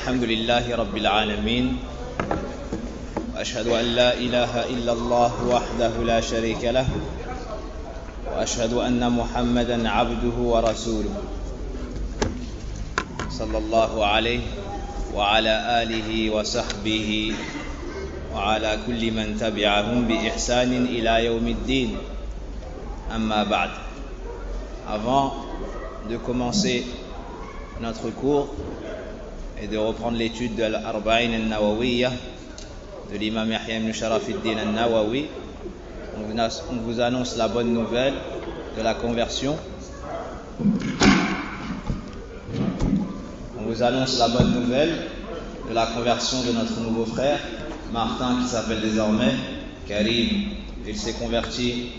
الحمد لله رب العالمين وأشهد أن لا إله إلا الله وحده لا شريك له وأشهد أن محمدا عبده ورسوله صلى الله عليه وعلى آله وصحبه وعلى كل من تبعهم بإحسان إلى يوم الدين أما بعد. Avant de commencer notre cours et de reprendre l'étude de l'Arba'in al-Nawawiyya de l'imam Yahya ibn Sharafuddin al-Nawawi, on vous annonce la bonne nouvelle de la conversion. On vous annonce la bonne nouvelle de la conversion de notre nouveau frère Martin, qui s'appelle désormais Karim. Il s'est converti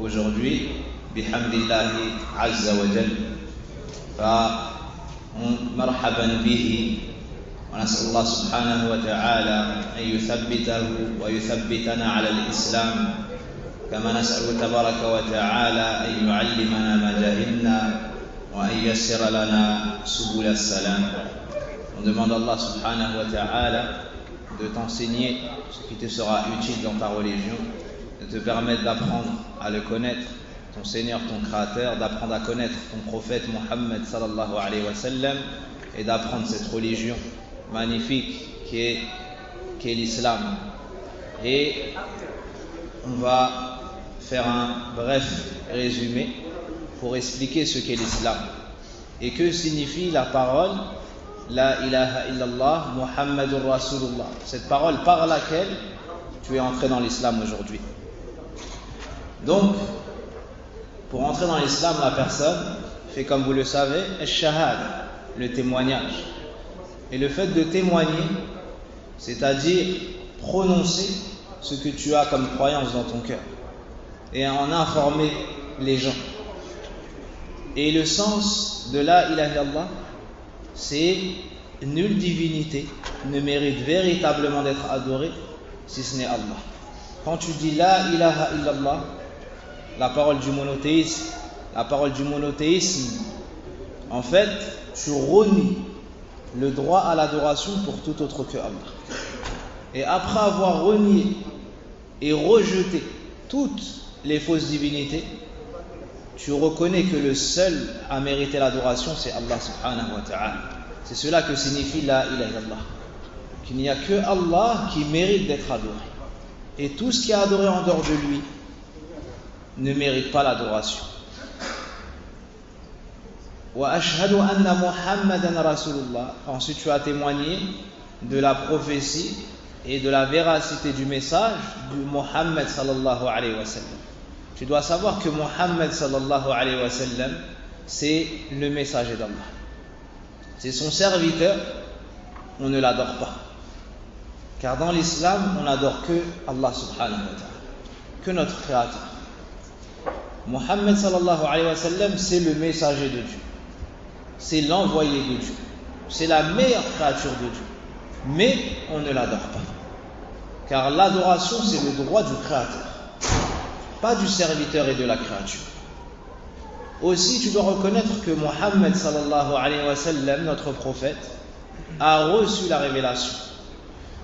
aujourd'hui, bihamdillahi azza wa jal. مرحبا به ونسأل الله سبحانه وتعالى أن يثبته ويثبتنا على الإسلام كما نسأل تبارك وتعالى أن يعلمنا ما جهلنا وأن ييسر لنا سبل السلام. On demande à Allah subhanahu wa ta'ala de t'enseigner ce qui te sera utile dans ta religion, de te permettre d'apprendre à le connaître, ton Seigneur, ton Créateur, d'apprendre à connaître ton prophète Mohammed sallallahu alayhi wa sallam et d'apprendre cette religion magnifique qui est l'islam. Et on va faire un bref résumé pour expliquer ce qu'est l'islam et que signifie la parole La ilaha illallah Muhammadur Rasulullah, cette parole par laquelle tu es entré dans l'islam aujourd'hui. Donc, pour entrer dans l'islam, la personne fait, comme vous le savez, al-shahad, le témoignage. Et le fait de témoigner, c'est-à-dire prononcer ce que tu as comme croyance dans ton cœur et en informer les gens. Et le sens de la ilaha illallah, c'est nulle divinité ne mérite véritablement d'être adorée si ce n'est Allah. Quand tu dis la ilaha illallah, la parole du monothéisme, en fait, tu renies le droit à l'adoration pour tout autre que Allah. Et après avoir renié et rejeté toutes les fausses divinités, tu reconnais que le seul à mériter l'adoration, c'est Allah subhanahu wa ta'ala. C'est cela que signifie la ilaha illallah. Qu'il n'y a que Allah qui mérite d'être adoré. Et tout ce qui est adoré en dehors de lui ne mérite pas l'adoration. Wa ashhadu anna Muhammadan Rasulullah. Ensuite, tu as témoigné de la prophétie et de la véracité du message de Muhammad sallallahu alayhi wa sallam. Tu dois savoir que Muhammad sallallahu alayhi wa sallam, c'est le messager d'Allah. C'est son serviteur, on ne l'adore pas. Car dans l'islam, on n'adore que Allah subhanahu wa ta'ala, que notre créateur. Muhammad sallallahu alayhi wa sallam, c'est le messager de Dieu. C'est l'envoyé de Dieu. C'est la meilleure créature de Dieu. Mais on ne l'adore pas. Car l'adoration, c'est le droit du créateur, pas du serviteur et de la créature. Aussi, tu dois reconnaître que Muhammad sallallahu alayhi wa sallam, notre prophète, a reçu la révélation.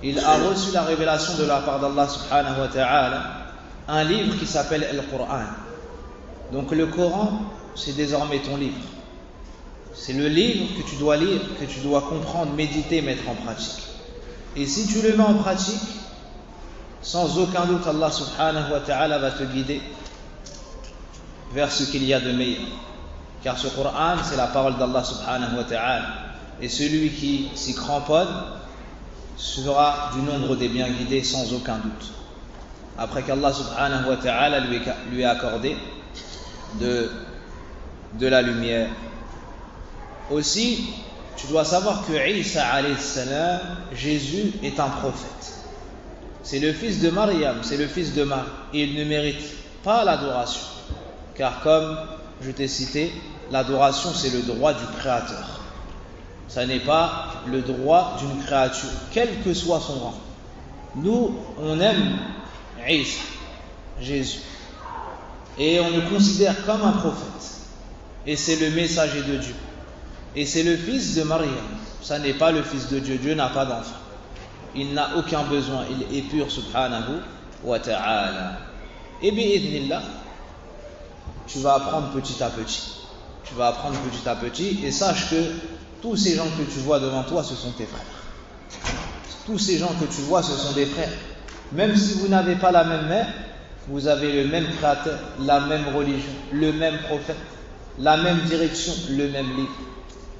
Il a reçu la révélation de la part d'Allah subhanahu wa ta'ala, un livre qui s'appelle le Coran. Donc le Coran, c'est désormais ton livre. C'est le livre que tu dois lire, que tu dois comprendre, méditer, mettre en pratique. Et si tu le mets en pratique, sans aucun doute, Allah subhanahu wa ta'ala va te guider vers ce qu'il y a de meilleur. Car ce Coran, c'est la parole d'Allah subhanahu wa ta'ala. Et celui qui s'y cramponne sera du nombre des bien guidés sans aucun doute. Après qu'Allah subhanahu wa ta'ala lui a accordé de la lumière. Aussi, tu dois savoir que Isa alayhi salam, Jésus, est un prophète. C'est le fils de Maryam, c'est le fils de Marie. Et il ne mérite pas l'adoration. Car comme je t'ai cité, l'adoration c'est le droit du Créateur. Ça n'est pas le droit d'une créature, quel que soit son rang. Nous, on aime Isa, Jésus. Et on le considère comme un prophète. Et c'est le messager de Dieu. Et c'est le fils de Maryam. Ça n'est pas le fils de Dieu. Dieu n'a pas d'enfant. Il n'a aucun besoin. Il est pur, subhanahu wa ta'ala. Et bi'idhnillah, tu vas apprendre petit à petit. Tu vas apprendre petit à petit. Et sache que tous ces gens que tu vois devant toi, ce sont tes frères. Tous ces gens que tu vois, ce sont des frères. Même si vous n'avez pas la même mère, vous avez le même créateur, la même religion, le même prophète, la même direction, le même livre.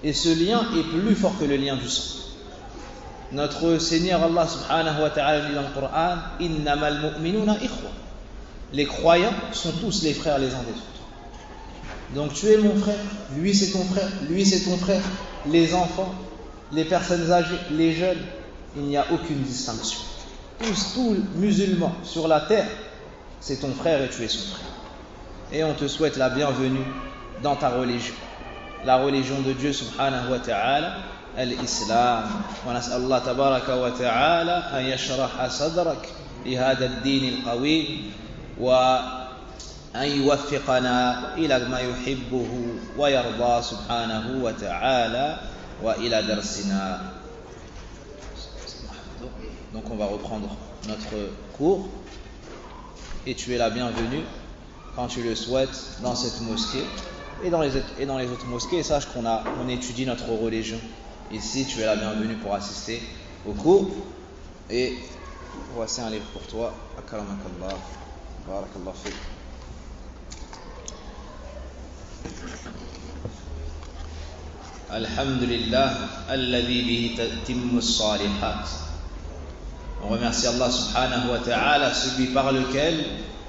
Et ce lien est plus fort que le lien du sang. Notre Seigneur Allah subhanahu wa ta'ala dit dans le Coran, innamal mu'minuna ikhwa. Les croyants sont tous les frères les uns des autres. Donc tu es mon frère, lui c'est ton frère, lui c'est ton frère, les enfants, les personnes âgées, les jeunes, il n'y a aucune distinction. Tous musulmans sur la terre, c'est ton frère et tu es son frère. Et on te souhaite la bienvenue dans ta religion. La religion de Dieu subhanahu wa ta'ala, الإسلام ونسأل الله تبارك وتعالى أن يشرح صدرك لهذا الدين القويم وأن يوفقنا إلى ما يحبه ويرضى سبحانه وتعالى وإلى درسنا. Donc on va reprendre notre cours et tu es la bienvenue quand tu le souhaites dans cette mosquée et dans les autres mosquées. Et sache qu'on étudie notre religion. Ici, tu es la bienvenue pour assister au cours. Et voici un livre pour toi. Akramakallah. Barakallah fik. Alhamdulillah, alladhi bihi tatimmu as-salihat. On remercie Allah subhanahu wa ta'ala, celui par lequel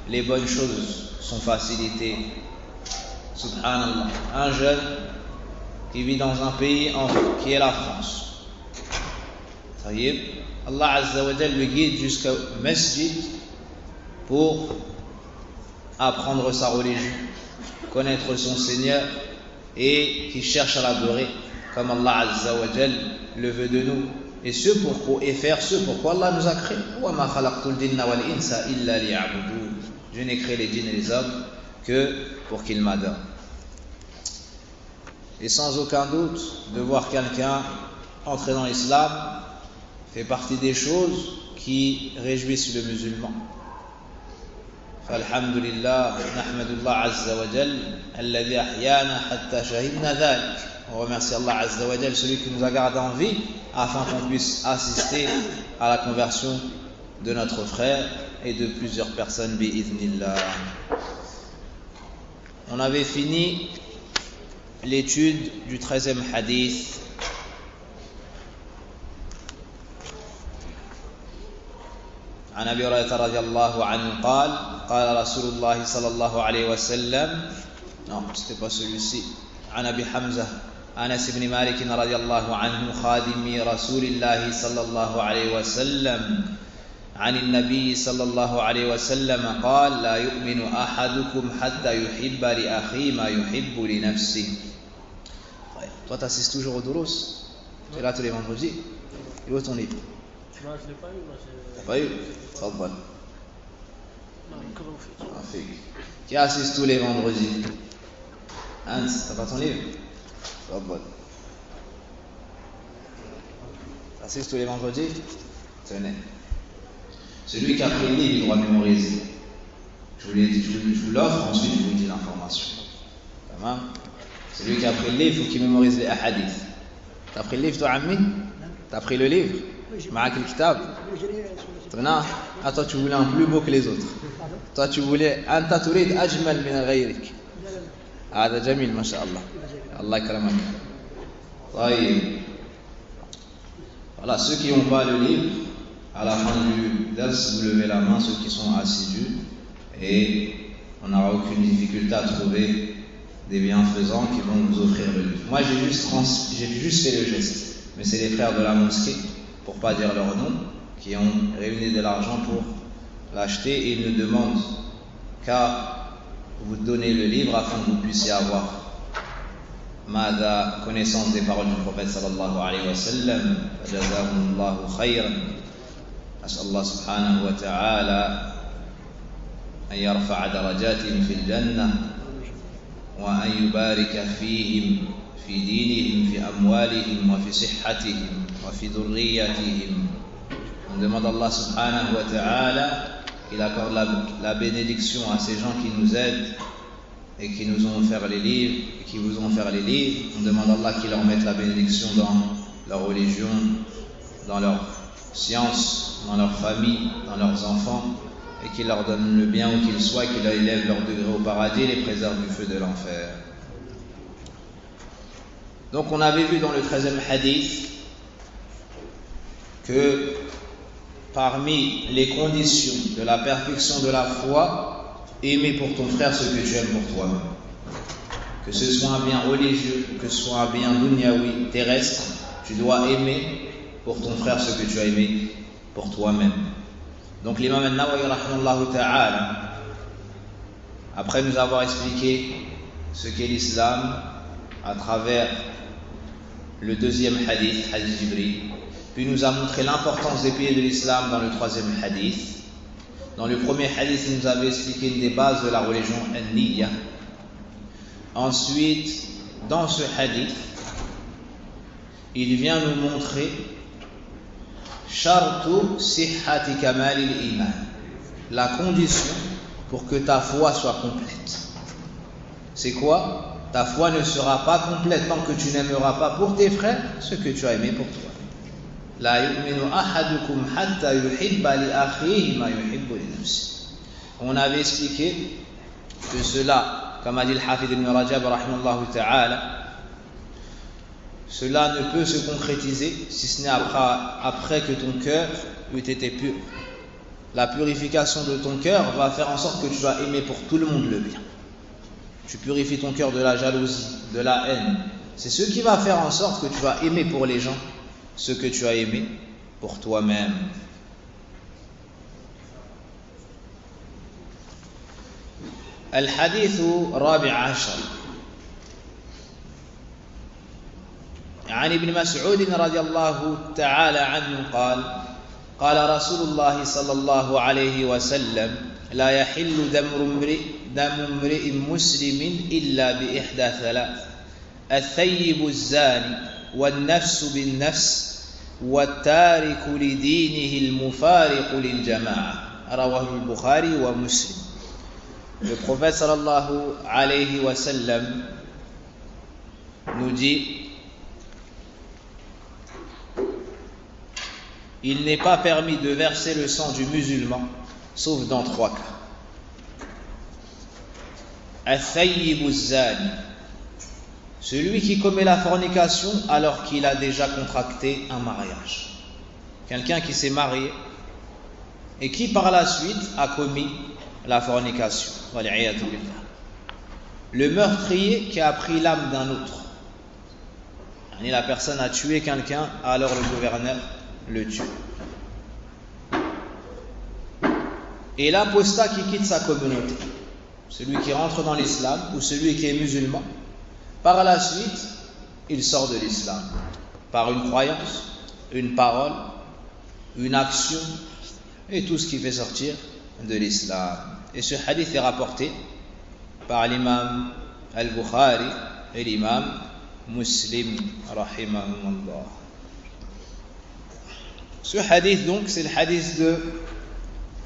les bonnes choses sont facilitées. Subhanallah. Un jeune qui vit dans un pays qui est la France. Allah Azza wa Jal le guide jusqu'au masjid pour apprendre sa religion, connaître son Seigneur et qui cherche à l'adorer comme Allah Azza wa Jal le veut de nous. Et faire ce pourquoi Allah nous a créés. Je n'ai créé les djinns et les hommes que pour qu'ils m'adorent. Et sans aucun doute, de voir quelqu'un entrer dans l'islam fait partie des choses qui réjouissent le musulman. Alhamdulillah, nahmadullah azza wa jal, alladhi ahyana hatta shahidna dhalik. On remercie Allah azza wa jal, celui qui nous a gardé en vie, afin qu'on puisse assister à la conversion de notre frère et de plusieurs personnes bi'idhnillah. On avait fini l'étude du 13e hadith. عن أبي هريرة رضي الله عنه قال قال رسول الله صلى الله عليه وسلم non c'était pas celui-ci عن أبي حمزة أنس بن مالك رضي الله عنه خادم رسول الله صلى الله عليه وسلم عن النبي صلى الله عليه وسلم قال لا يؤمن أحدكم حتى يحب لأخيه ما يحب لنفسه. Toi, tu assistes toujours au Douros? Tu es là tous les vendredis? Et où est ton livre? Non, je ne l'ai pas eu. T'as pas eu? Tfaddal. Non, qui assiste tous les vendredis? Hans, t'as pas ton livre? Tfaddal. Tu assistes tous les vendredis? Tenez. Celui qui a pris le livre, il doit mémoriser. Je vous l'offre, ensuite je vous dis l'information. Tamam? Celui qui a pris le livre, il faut qu'il mémorise les hadiths. T'as pris le livre, toi, Ammi? T'as pris le livre? Ma'ak al-kitab? Ah, toi, tu voulais un plus beau que les autres. Toi, tu voulais Anta turid ajmal min ghayrik. Hada jamil, masha'Allah. Allah ikramak. Voilà, ceux qui n'ont pas le livre, à la fin du dars, vous levez la main, ceux qui sont assidus, et on n'aura aucune difficulté à trouver des bienfaisants qui vont vous offrir le livre. Moi, j'ai juste fait le geste, mais c'est les frères de la mosquée, pour pas dire leur nom, qui ont réuni de l'argent pour l'acheter, et ils ne demandent qu'à vous donner le livre afin que vous puissiez avoir connaissance des paroles du prophète sallallahu alayhi wa sallam. Fajazahumullahu khayran. As'Allah subhanahu wa ta'ala an yarfa'a darajatihim fil jannah wa an yubarika fihim fi في دينهم في أموالهم وفي صحتهم وفي ذريتهم. On demande à Allah subhanahu wa ta'ala qu'il accorde la bénédiction à ces gens qui nous aident et qui nous ont offert les livres et qui vous ont offert les livres. On demande à Allah qu'il leur mette la bénédiction dans leur religion, dans leur science, dans leur famille, dans leurs enfants, et qu'il leur donne le bien où qu'ils soient, qu'il élève leur degré au paradis et les préserve du feu de l'enfer. Donc on avait vu dans le 13e hadith que parmi les conditions de la perfection de la foi, aimer pour ton frère ce que tu aimes pour toi-même. Que ce soit un bien religieux, que ce soit un bien dunyawi, terrestre, tu dois aimer pour ton frère ce que tu as aimé pour toi-même. Donc l'imam al-Nawawi rahimahullah ta'ala, après nous avoir expliqué ce qu'est l'islam à travers le deuxième hadith, hadith Jibril, puis nous a montré l'importance des piliers de l'islam dans le troisième hadith. Dans le premier hadith, il nous avait expliqué une des bases de la religion an-niyya. Ensuite, dans ce hadith, il vient nous montrer shartu sihhati kamalil iman, la condition pour que ta foi soit complète. C'est quoi? Ta foi ne sera pas complète tant que tu n'aimeras pas pour tes frères ce que tu as aimé pour toi. La yu'minu ahadukum hatta yuhibba li akhihi ma yuhibbu li nafsihi. On avait expliqué que cela, comme a dit le Hafid ibn Rajab rahimahullah ta'ala, cela ne peut se concrétiser si ce n'est après que ton cœur eût été pur. La purification de ton cœur va faire en sorte que tu vas aimer pour tout le monde le bien. Tu purifies ton cœur de la jalousie, de la haine. C'est ce qui va faire en sorte que tu vas aimer pour les gens ce que tu as aimé pour toi-même. الحديث الرابع عشر عن ابن مسعود رضي الله تعالى عنه قال قال رسول الله صلى الله عليه وسلم لا يحل دم امرئ مسلم إلا بإحدى ثلاث الثيب الزاني والنفس بالنفس والتارك لدينه المفارق للجماعة رواه البخاري ومسلم. Le prophète sallallahu alayhi wa sallam nous dit: il n'est pas permis de verser le sang du musulman sauf dans trois cas. Al-Thayyibu Zani, celui qui commet la fornication alors qu'il a déjà contracté un mariage. Quelqu'un qui s'est marié et qui par la suite a commis la fornication. Le meurtrier qui a pris l'âme d'un autre. La personne a tué quelqu'un, alors le gouverneur le tue. Et l'apostat qui quitte sa communauté, celui qui rentre dans l'islam ou celui qui est musulman, par la suite, il sort de l'islam par une croyance, une parole, une action et tout ce qui fait sortir de l'islam. Et ce hadith est rapporté par l'imam al-Bukhari et l'imam Muslim rahimahumullah. Ce hadith donc, c'est le hadith de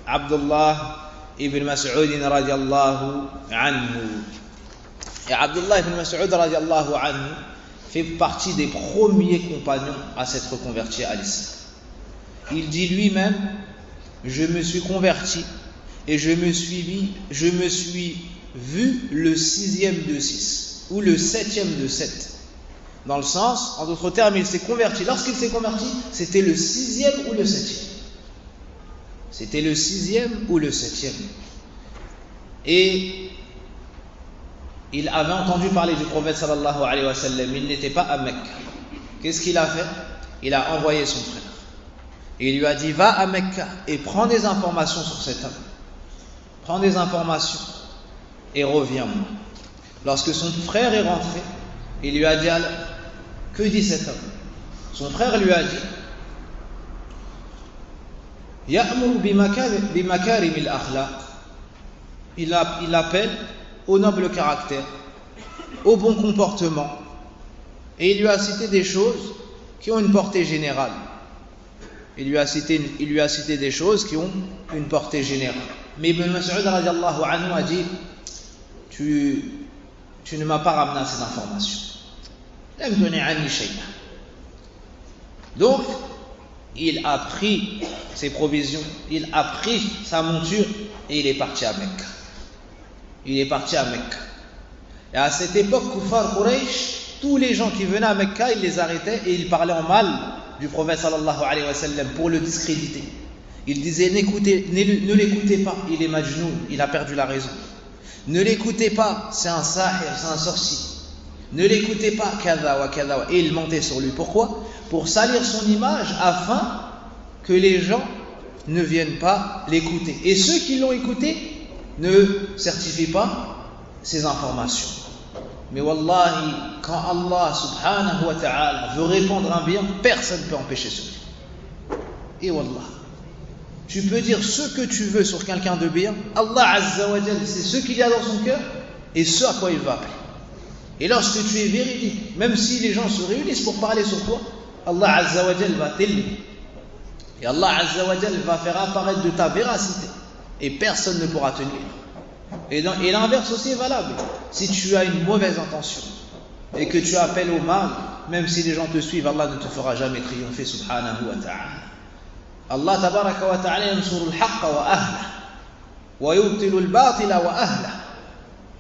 Abdullah ibn Mas'ud radiallahu anhu. Et Abdullah ibn Mas'ud radiallahu anhu fait partie des premiers compagnons à s'être convertis à l'islam. Il dit lui-même: je me suis converti et je me suis vu le 6e de 6 ou le 7e de 7. Dans le sens, en d'autres termes, il s'est converti. Lorsqu'il s'est converti, c'était le 6e ou le 7e. C'était le 6e ou le 7e. Et il avait entendu parler du prophète sallallahu alayhi wa sallam. Il n'était pas à Mecca. Qu'est-ce qu'il a fait? Il a envoyé son frère. Et il lui a dit: va à Mecca et prends des informations sur cet homme. Prends des informations et reviens-moi. Lorsque son frère est rentré, il lui a dit: que dit cet homme? Son frère lui a dit: Ya'muru bimakarim al-akhlaq. Il appelle au noble caractère, au bon comportement, Et il lui a cité des choses qui ont une portée générale. Il lui a cité des choses qui ont une portée générale. Mais Ibn Mas'ud radiallahu anhu a dit, tu ne m'as pas ramené à ces informations. Donc, il a pris ses provisions, il a pris sa monture et il est parti à Mecca. Et à cette époque, Kuffar Quraysh, tous les gens qui venaient à Mecca, il les arrêtait et il parlait en mal du prophète sallallahu alayhi wa sallam pour le discréditer. Il disait, ne l'écoutez pas, il est majnoun, il a perdu la raison. Ne l'écoutez pas, c'est un sahir, c'est un sorcier. Ne l'écoutez pas, kada wa kada wa. Et il mentait sur lui. Pourquoi? Pour salir son image afin que les gens ne viennent pas l'écouter. Et ceux qui l'ont écouté ne certifient pas ces informations. Mais wallahi, quand Allah subhanahu wa ta'ala veut répandre un bien, personne ne peut empêcher cela. Et wallah, tu peux dire ce que tu veux sur quelqu'un de bien, Allah azza wa jalla, c'est ce qu'il y a dans son cœur et ce à quoi il va appeler. Et lorsque tu es véridique, même si les gens se réunissent pour parler sur toi, Allah azza wa jalla va t'élever. Et Allah azza wa jalla va faire apparaître de ta véracité et personne ne pourra tenir. Et l'inverse aussi est valable. Si tu as une mauvaise intention et que tu appelles au mal, même si les gens te suivent, Allah ne te fera jamais triompher subhanahu wa ta'ala. Allah tabaraka wa ta'ala yansuru al-haqqa wa ahlah wa yubtilu al-batila wa ahlah.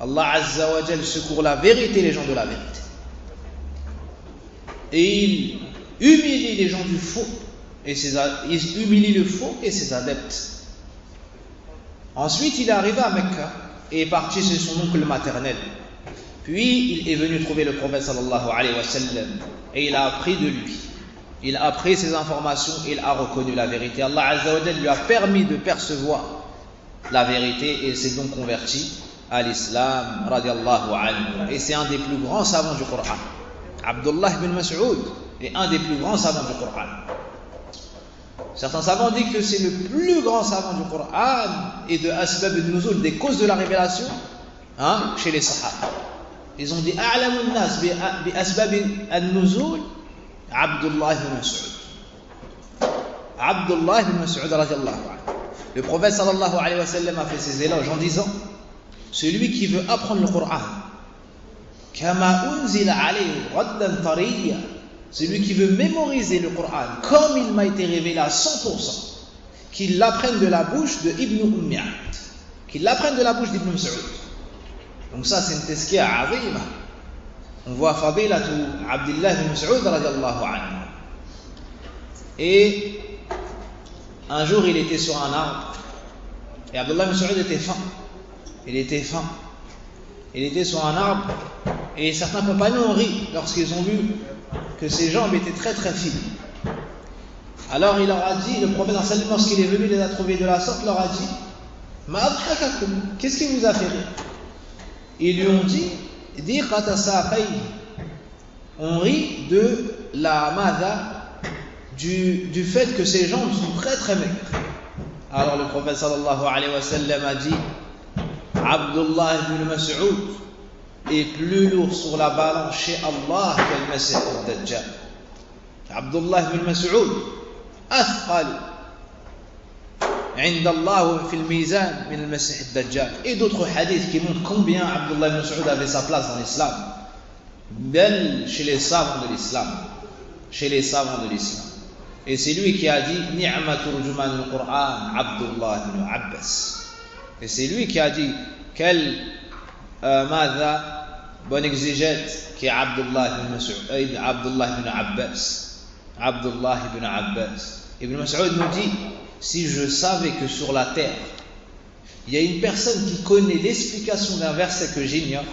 Allah azza wa jalla secourt la vérité et les gens de la vérité. Et il humilie les gens du faux il humilie le faux et ses adeptes. Ensuite, il est arrivé à Mecca et est parti chez son oncle maternel. Puis, il est venu trouver le prophète sallallahu alayhi wa sallam et il a appris de lui. Il a appris ses informations et il a reconnu la vérité. Allah azza wa jalla lui a permis de percevoir la vérité et s'est donc converti à l'islam radiallahu anhu. Et c'est un des plus grands savants du Coran. Abdullah ibn Mas'ud est un des plus grands savants du Coran. Certains savants disent que c'est le plus grand savant du Coran et de Asbab al-Nuzul, des causes de la révélation, chez les Sahaba. Ils ont dit A'lamun nas bi Asbab al-Nuzul, Abdullah ibn Mas'ud. Abdullah ibn Mas'ud radiallahu anhu. Le prophète sallallahu alayhi wa sallam a fait ses éloges en disant, celui qui veut apprendre le Coran, kama unzila alayhi raddan tariya, celui qui veut mémoriser le Coran comme il m'a été révélé à 100%, qu'il l'apprenne de la bouche de Ibn Ummi Abd, qu'il l'apprenne de la bouche d'Ibn Mas'ud. Donc ça c'est une tazkiya azima. On voit fadilatu Abdullah ibn Mas'ud radiallahu anhu. Et un jour il était sur un arbre et Abdullah ibn Mas'ud était faim. Il était sur un arbre et certains compagnons ont ri lorsqu'ils ont vu que ses jambes étaient très très fines. Alors il leur a dit, le prophète lorsqu'il est venu les a trouvés de la sorte, leur a dit, ma adhakakum, qu'est-ce qui vous a fait rire? Ils lui ont dit, on rit de la mada, du fait que ses jambes sont très très maigres. Alors le prophète sallallahu alayhi wa sallam a dit, Abdullah ibn Mas'ud est plus lourd sur la balance chez Allah que le Messie al-Dajjal. Abdullah ibn Mas'ud athqal عند الله في الميزان من المسيح الدجال. Et d'autres hadiths qui montrent combien Abdullah ibn Mas'ud avait sa place dans l'islam, bel chez les savants de l'islam, et c'est lui qui a dit ni'ma turjuman al-Qur'an Abdullah ibn Abbas. Et c'est lui qui a dit quel bon exégète qui est Abdullah ibn Mas'ud, Abdullah ibn Abbas. Ibn Mas'ud nous dit, si je savais que sur la terre il y a une personne qui connaît l'explication d'un verset que j'ignore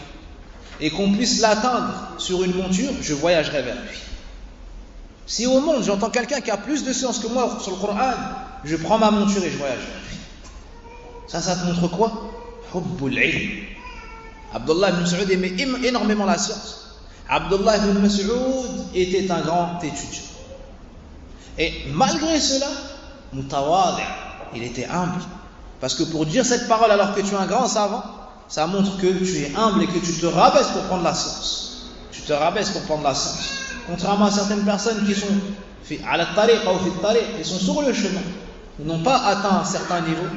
et qu'on puisse l'atteindre sur une monture, je voyagerai vers lui. Si au monde j'entends quelqu'un qui a plus de science que moi sur le Coran, je prends ma monture et je voyage vers lui. Ça te montre quoi? Hubbul ilm. Abdullah ibn Mas'ud aimait énormément la science. Abdullah ibn Mas'ud était un grand étudiant. Et malgré cela, mutawadi', il était humble. Parce que pour dire cette parole alors que tu es un grand savant, ça montre que tu es humble et que tu te rabaisses pour prendre la science. Tu te rabaisses pour prendre la science. Contrairement à certaines personnes qui sont ils sont sur le chemin, ils n'ont pas atteint un certain niveau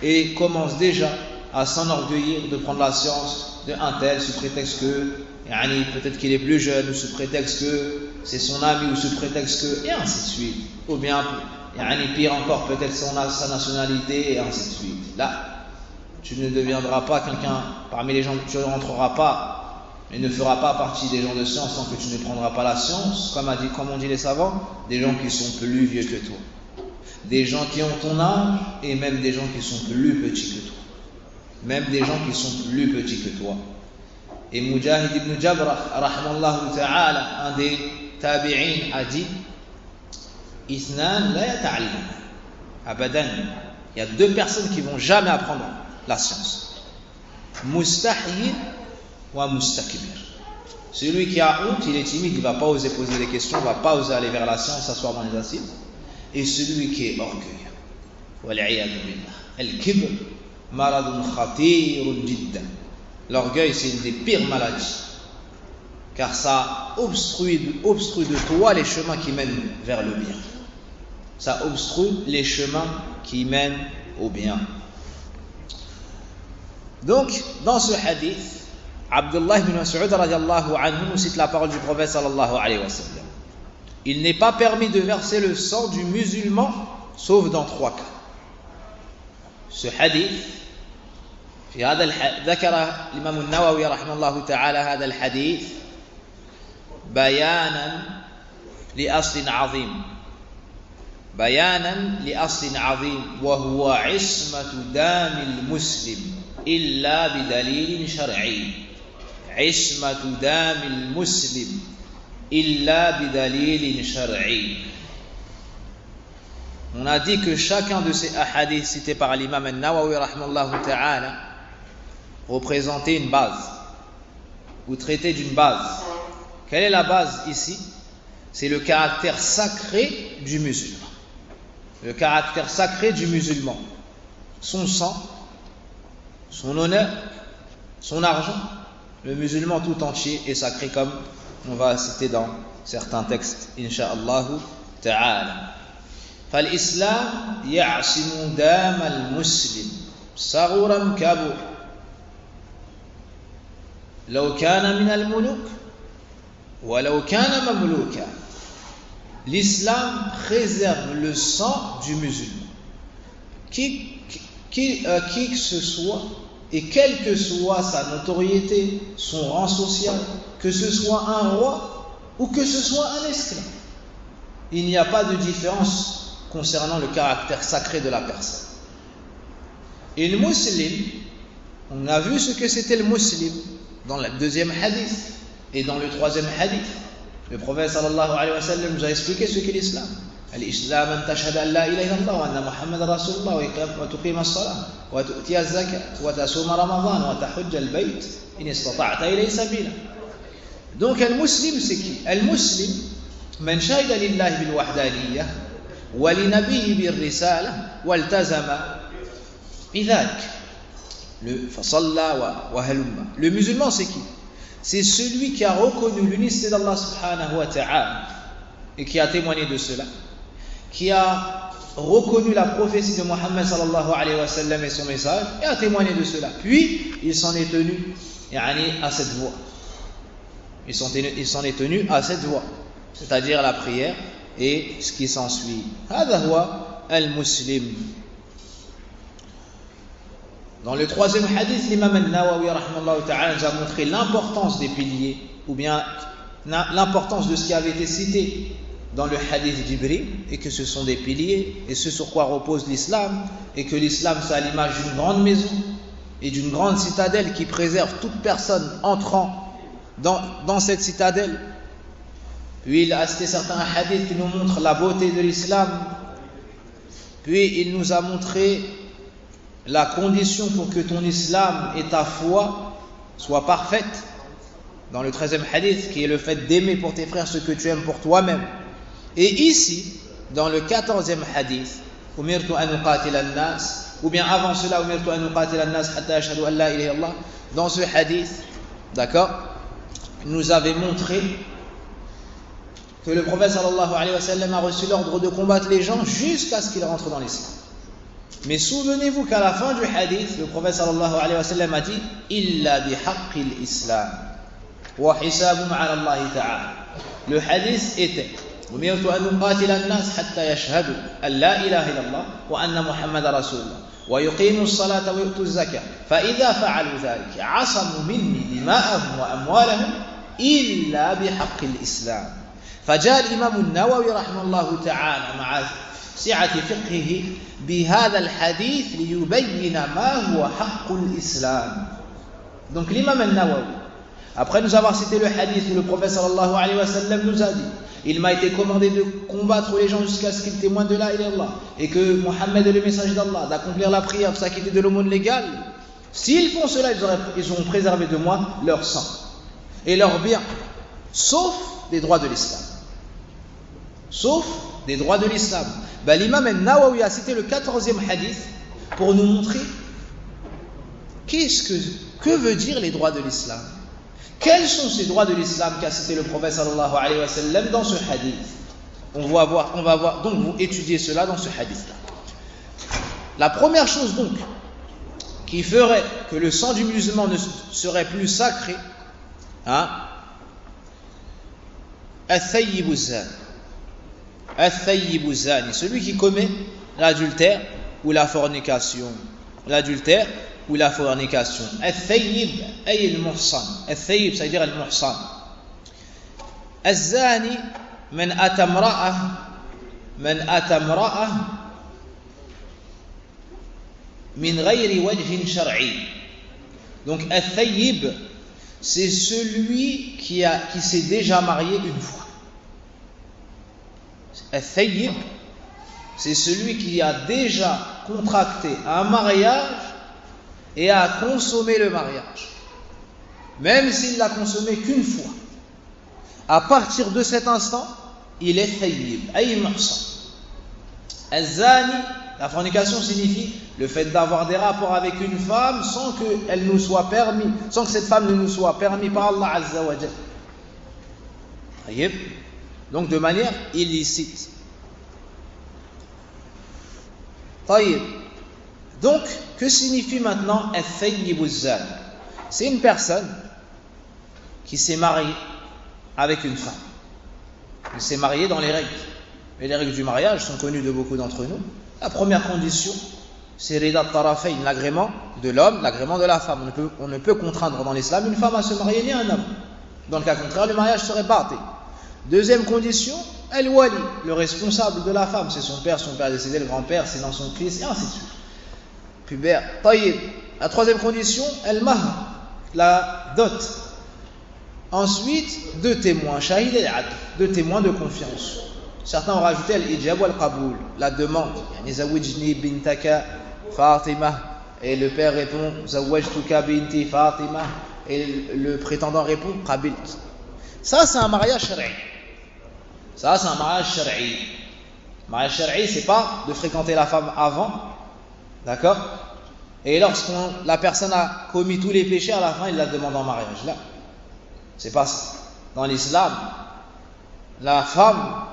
et commencent déjà à s'enorgueillir de prendre la science d'un tel sous prétexte que peut-être qu'il est plus jeune, ou sous prétexte que c'est son ami, ou sous prétexte que, et ainsi de suite. Ou bien, pire encore, peut-être sa nationalité, et ainsi de suite. Là, tu ne deviendras pas quelqu'un parmi les gens, tu ne rentreras pas et ne feras pas partie des gens de science tant que tu ne prendras pas la science, comme on dit les savants, des gens qui sont plus vieux que toi, des gens qui ont ton âge, et même des gens qui sont plus petits que toi, même des gens qui sont plus petits que toi. Et Mujahid ibn Jabr, rahmallahu ta'ala, un des tabi'in, a dit Ithnan la yata'allam abadan. Il y a deux personnes qui vont jamais apprendre la science. Mustahyin wa mustakbir. Celui qui a honte, il est timide, il ne va pas oser poser des questions, il ne va pas oser aller vers la science, s'asseoir dans les assises. Et celui qui est orgueilleux. Wal'iyadu billah. Al-kibr maradun khatirun jiddan. L'orgueil, c'est une des pires maladies, car ça obstrue de toi les chemins qui mènent vers le bien. Ça obstrue les chemins qui mènent au bien. Donc, dans ce hadith, Abdullah ibn Mas'ud radiyallahu anhu nous cite la parole du prophète sallallahu alayhi wa sallam. Il n'est pas permis de verser le sang du musulman, sauf dans 3 cas. Ce hadith, في هذا ذكر الإمام النووي رحمه الله تعالى هذا الحديث بيانا لأصل عظيم وهو عصمة دم المسلم إلا بدليل شرعي. عصمة دم المسلم إلا بدليل شرعي. On a dit que chacun de ces hadiths cités par l'imam al-Nawawi rahimahullah ta'ala représentait une base ou traitait d'une base. Quelle est la base ici? C'est le caractère sacré du musulman. Le caractère sacré du musulman. Son sang, son honneur, son argent. Le musulman tout entier est sacré comme on va citer dans certains textes, insha'Allah ta'ala. فالإسلام يعصم دام المسلم صغرا كبر لو كان من الملوك ولو كان مملوكا. L'islam préserve le sang du musulman, qui que ce soit, et quelle que soit sa notoriété, son rang social, que ce soit un roi ou que ce soit un esclave. Il n'y a pas de différence concernant le caractère sacré de la personne. Et le musulman, on a vu ce que c'était le musulman dans le 2e hadith et dans le 3e hadith. Le prophète sallallahu alayhi wa sallam nous a expliqué ce qu'est l'islam. L'islam an tashhada an la ilaha illallah wa anna Muhammad rasulullah wa tuqima as-salah wa tu'ti az-zakat wa tasuma ramadan wa tahujja al-bayt in istata'ta ilayhi sabila. Donc le musulman c'est qui? Le musulman man shahida lillahi bil wahdaniyyah wa li nabiyhi bir risalah waltazama bidhalik. Le musulman c'est qui? C'est celui qui a reconnu l'unicité d'Allah subhanahu wa ta'ala et qui a témoigné de cela, qui a reconnu la prophétie de Muhammad sallallahu alayhi wa sallam et son message et a témoigné de cela. Puis il s'en est tenu à cette voie. Il s'en est tenu à cette voie, c'est-à-dire la prière et ce qui s'ensuit. هذا هو المسلم. Dans le 3e hadith, l'imam al-Nawawi rahimahullah ta'ala nous a montré l'importance des piliers, ou bien l'importance de ce qui avait été cité dans le hadith d'Ibrahim, et que ce sont des piliers, et ce sur quoi repose l'islam, et que l'islam c'est à l'image d'une grande maison, et d'une grande citadelle qui préserve toute personne entrant dans cette citadelle. Puis il a cité certains hadiths qui nous montrent la beauté de l'islam, puis il nous a montré la condition pour que ton islam et ta foi soient parfaites dans le 13e hadith, qui est le fait d'aimer pour tes frères ce que tu aimes pour toi-même. Et ici, dans le 14e hadith, umirtu an uqatila an-nas, ou bien avant cela, umirtu an uqatila an-nas hatta yashhadu an la ilaha illallah, dans ce hadith, d'accord, nous avait montré que le prophète sallallahu alayhi wa sallam a reçu l'ordre de combattre les gens jusqu'à ce qu'ils rentrent dans l'islam. Mais souvenez-vous qu'à la fin du hadith, le prophète sallallahu alayhi wa sallam a dit illa bihaqqil islam wa hisabum ala Allah ta'ala. Le hadith était أمرت أن أقاتل الناس حتى يشهدوا أن لا إله إلا الله وأن محمد رسول الله ويقيموا الصلاة ويؤتوا الزكاة فإذا فعلوا ذلك عصموا مني دماءهم وأموالهم إلا بحق الإسلام. فجاء الإمام النووي رحمه الله تعالى مع سعة فقهه بهذا الحديث ليبين ما هو حق الإسلام. Donc l'imam al-Nawawi, après nous avoir cité le hadith où le prophète sallallahu alayhi wa sallam nous a dit il m'a été commandé de combattre les gens jusqu'à ce qu'ils témoignent de la ilaha illallah et que Mohammed est le messager d'Allah, d'accomplir la prière, de s'acquitter de l'aumône légale. S'ils font cela, ils auront préservé de moi leur sang et leurs biens, sauf des droits de l'islam. Sauf des droits de l'islam. L'imam al-Nawawi a cité le 14e hadith pour nous montrer que veut dire les droits de l'islam. Quels sont ces droits de l'islam qu'a cité le prophète sallallahu alayhi wa sallam dans ce hadith? On va voir, donc vous étudiez cela dans ce hadith-là. La première chose donc qui ferait que le sang du musulman ne serait plus sacré, al-thayyibu zani. Al-thayyibu zani, celui qui commet l'adultère ou la fornication. L'adultère ou la fornication. Al-thayyib ay al-muhsan. Al-thayyib, ça veut dire al-muhsan. Al-zani, man atamra'ah min ghayri wajhin shar'i. Donc al-thayyib, c'est celui qui s'est déjà marié une fois. Al-thayyib, c'est celui qui a déjà contracté un mariage et a consommé le mariage, même s'il l'a consommé qu'une fois. À partir de cet instant, il est thayyib, ay muhsan. Az-zani, la fornication signifie le fait d'avoir des rapports avec une femme sans que cette femme ne nous soit permise par Allah Azza wa Jalla. Tayyib. Donc de manière illicite. Tayyib. Donc, que signifie maintenant al-thayyibu zani? C'est une personne qui s'est mariée avec une femme. Il s'est marié dans les règles. Et les règles du mariage sont connues de beaucoup d'entre nous. La première condition, c'est rida tarafayn, l'agrément de l'homme, l'agrément de la femme. On ne peut contraindre dans l'islam une femme à se marier ni un homme. Dans le cas contraire, le mariage serait bâti. Deuxième condition, al-wali, le responsable de la femme, c'est son père décédé, le grand-père, sinon son fils, et ainsi de suite. Pubère, tayyib. La troisième condition, al-mahr, la dot. Ensuite, 2 témoins, shahid et adl, 2 témoins de confiance. Certains ont rajouté al-ijab ou al-qaboul, la demande. Yani zawijni bintaka Fatima, et le père répond zawajtuka binti Fatima, et le prétendant répond qabilt. Ça, c'est un mariage shar'i. Ça, c'est un mariage shar'i. Mariage shar'i, c'est pas de fréquenter la femme avant, d'accord? Et lorsque la personne a commis tous les péchés, à la fin, il la demande en mariage. Là, c'est pas ça. Dans l'islam, la femme,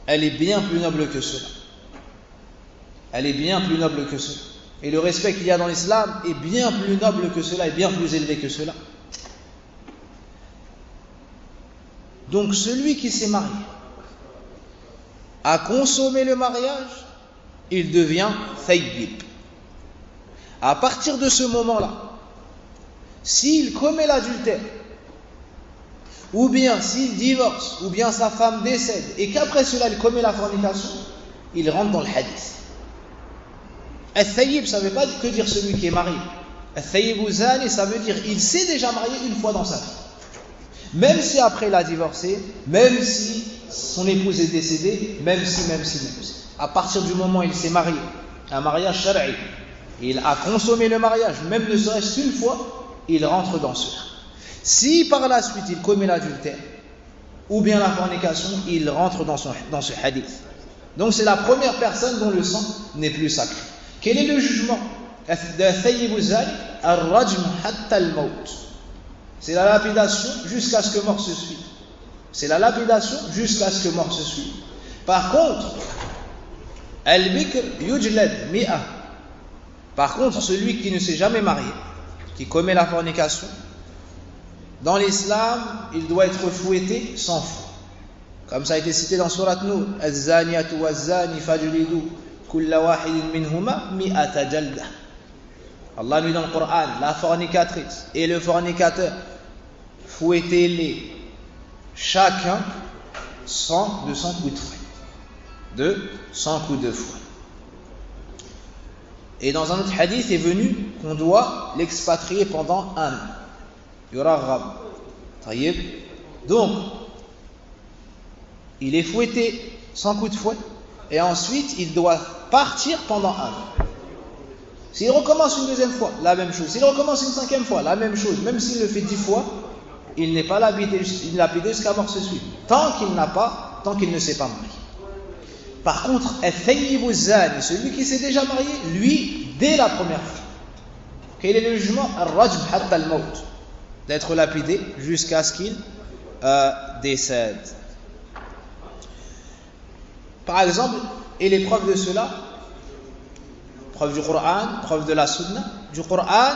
elle est bien plus noble que cela. Elle est bien plus noble que cela. Et le respect qu'il y a dans l'islam est bien plus noble que cela, est bien plus élevé que cela. Donc celui qui s'est marié a consommé le mariage, il devient thayyib. À partir de ce moment-là, s'il commet l'adultère, ou bien s'il divorce, ou bien sa femme décède, et qu'après cela il commet la fornication, il rentre dans le hadith. Al-thayyib, ça ne veut pas que dire celui qui est marié. Al-thayyibu zani, ça veut dire il s'est déjà marié une fois dans sa vie. Même si après il a divorcé, même si son épouse est décédée, même si. À partir du moment où il s'est marié, un mariage shar'i, il a consommé le mariage, même ne serait-ce qu'une fois, il rentre dans cela. Si par la suite il commet l'adultère, ou bien la fornication, il rentre dans ce hadith. Donc c'est la première personne dont le sang n'est plus sacré. Quel est le jugement de Thayyibu Zani? Ar-rajm hatta al-maut. C'est la lapidation jusqu'à ce que mort se suive. C'est la lapidation jusqu'à ce que mort se suive. Par contre, al-bikr yujlad mi'a. Par contre, celui qui ne s'est jamais marié, qui commet la fornication, dans l'islam, il doit être fouetté 100 fois. Comme ça a été cité dans Surat Nur, az-zaniyatu waz-zani fajlidu kulla wahidin minhuma mi'ata jaldah. Allah nous dit dans le Coran, la fornicatrice et le fornicateur, fouettez-les chacun 200 coups de fouet. De 100 coups de fouet. Et dans un autre hadith est venu qu'on doit l'expatrier pendant un an. Yuragab. Taïeb. Donc, il est fouetté 100 coups de fouet et ensuite il doit partir pendant un an. S'il recommence une deuxième fois, la même chose. S'il recommence une cinquième fois, la même chose. Même s'il le fait 10 fois, il n'est pas lapidé jusqu'à mort se suive. Tant qu'il ne s'est pas marié. Par contre, celui qui s'est déjà marié, lui, dès la première fois. Quel est le jugement? Al-rajm hatta al-maut. D'être lapidé jusqu'à ce qu'il décède. Par exemple, et les preuves de cela, preuve du Coran, preuve de la Sunna. Du Coran,